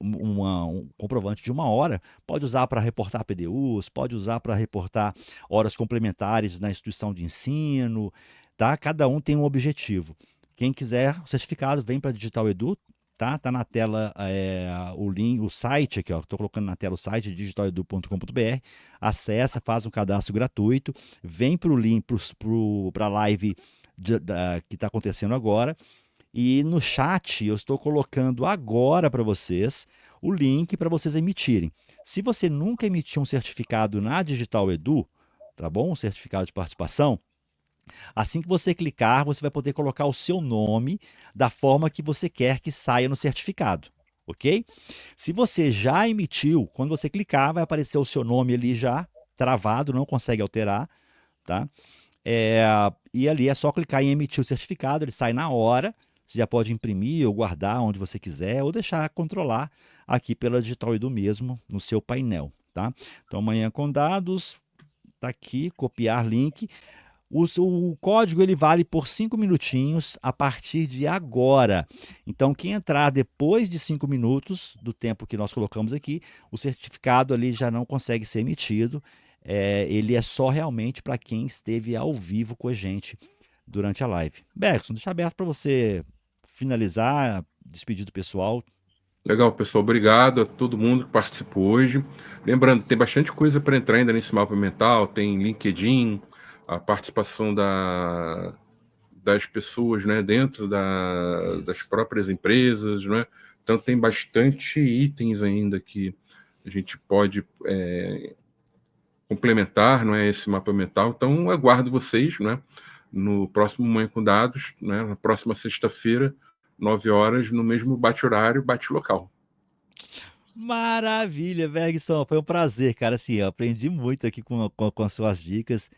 um comprovante de 1 hora, pode usar para reportar PDUs, pode usar para reportar horas complementares na instituição de ensino, tá? Cada um tem um objetivo. Quem quiser o certificado, vem para Digital Edu, tá? Tá na tela o link, o site aqui, ó. Estou colocando na tela o site digitaledu.com.br. Acessa, faz um cadastro gratuito, vem para o link, para a live que está acontecendo agora. E no chat eu estou colocando agora para vocês o link para vocês emitirem. Se você nunca emitiu um certificado na Digital Edu, tá bom? Um certificado de participação, assim que você clicar, você vai poder colocar o seu nome da forma que você quer que saia no certificado, ok? Se você já emitiu, quando você clicar, vai aparecer o seu nome ali já travado, não consegue alterar, tá? E ali é só clicar em emitir o certificado, ele sai na hora. Você já pode imprimir ou guardar onde você quiser, ou deixar controlar aqui pela Digital Edu mesmo, no seu painel, tá? Então, amanhã com dados, tá aqui, copiar link. O código ele vale por 5 minutinhos a partir de agora. Então, quem entrar depois de 5 minutos do tempo que nós colocamos aqui, o certificado ali já não consegue ser emitido. Ele é só realmente para quem esteve ao vivo com a gente durante a live. Bergson, deixa aberto para você finalizar, despedir do pessoal.
Legal, pessoal. Obrigado a todo mundo que participou hoje. Lembrando, tem bastante coisa para entrar ainda nesse mapa mental. Tem LinkedIn, a participação das pessoas, né, dentro das
Isso.
próprias empresas, né? Então tem bastante itens ainda que a gente pode complementar, não é, esse mapa mental. Então aguardo vocês, né, no próximo Manhã com Dados, né, na próxima sexta-feira, 9 horas, no mesmo bate-horário, bate-local.
Maravilha, Bergson. Foi um prazer, cara. Assim, eu aprendi muito aqui com as suas dicas.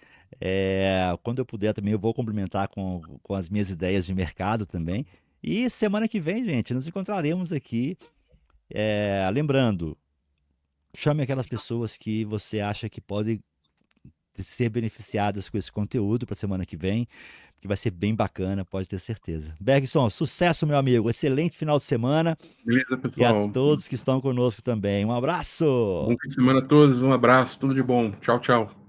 Quando eu puder também, eu vou complementar com as minhas ideias de mercado também. E semana que vem, gente, nos encontraremos aqui. Lembrando, chame aquelas pessoas que você acha que podem ser beneficiadas com esse conteúdo para semana que vem, que vai ser bem bacana, pode ter certeza. Bergson, sucesso, meu amigo. Excelente final de semana.
Beleza,
E a
pessoal?
todos que estão conosco também. Um abraço!
Bom fim de semana a todos, um abraço, tudo de bom. Tchau, tchau.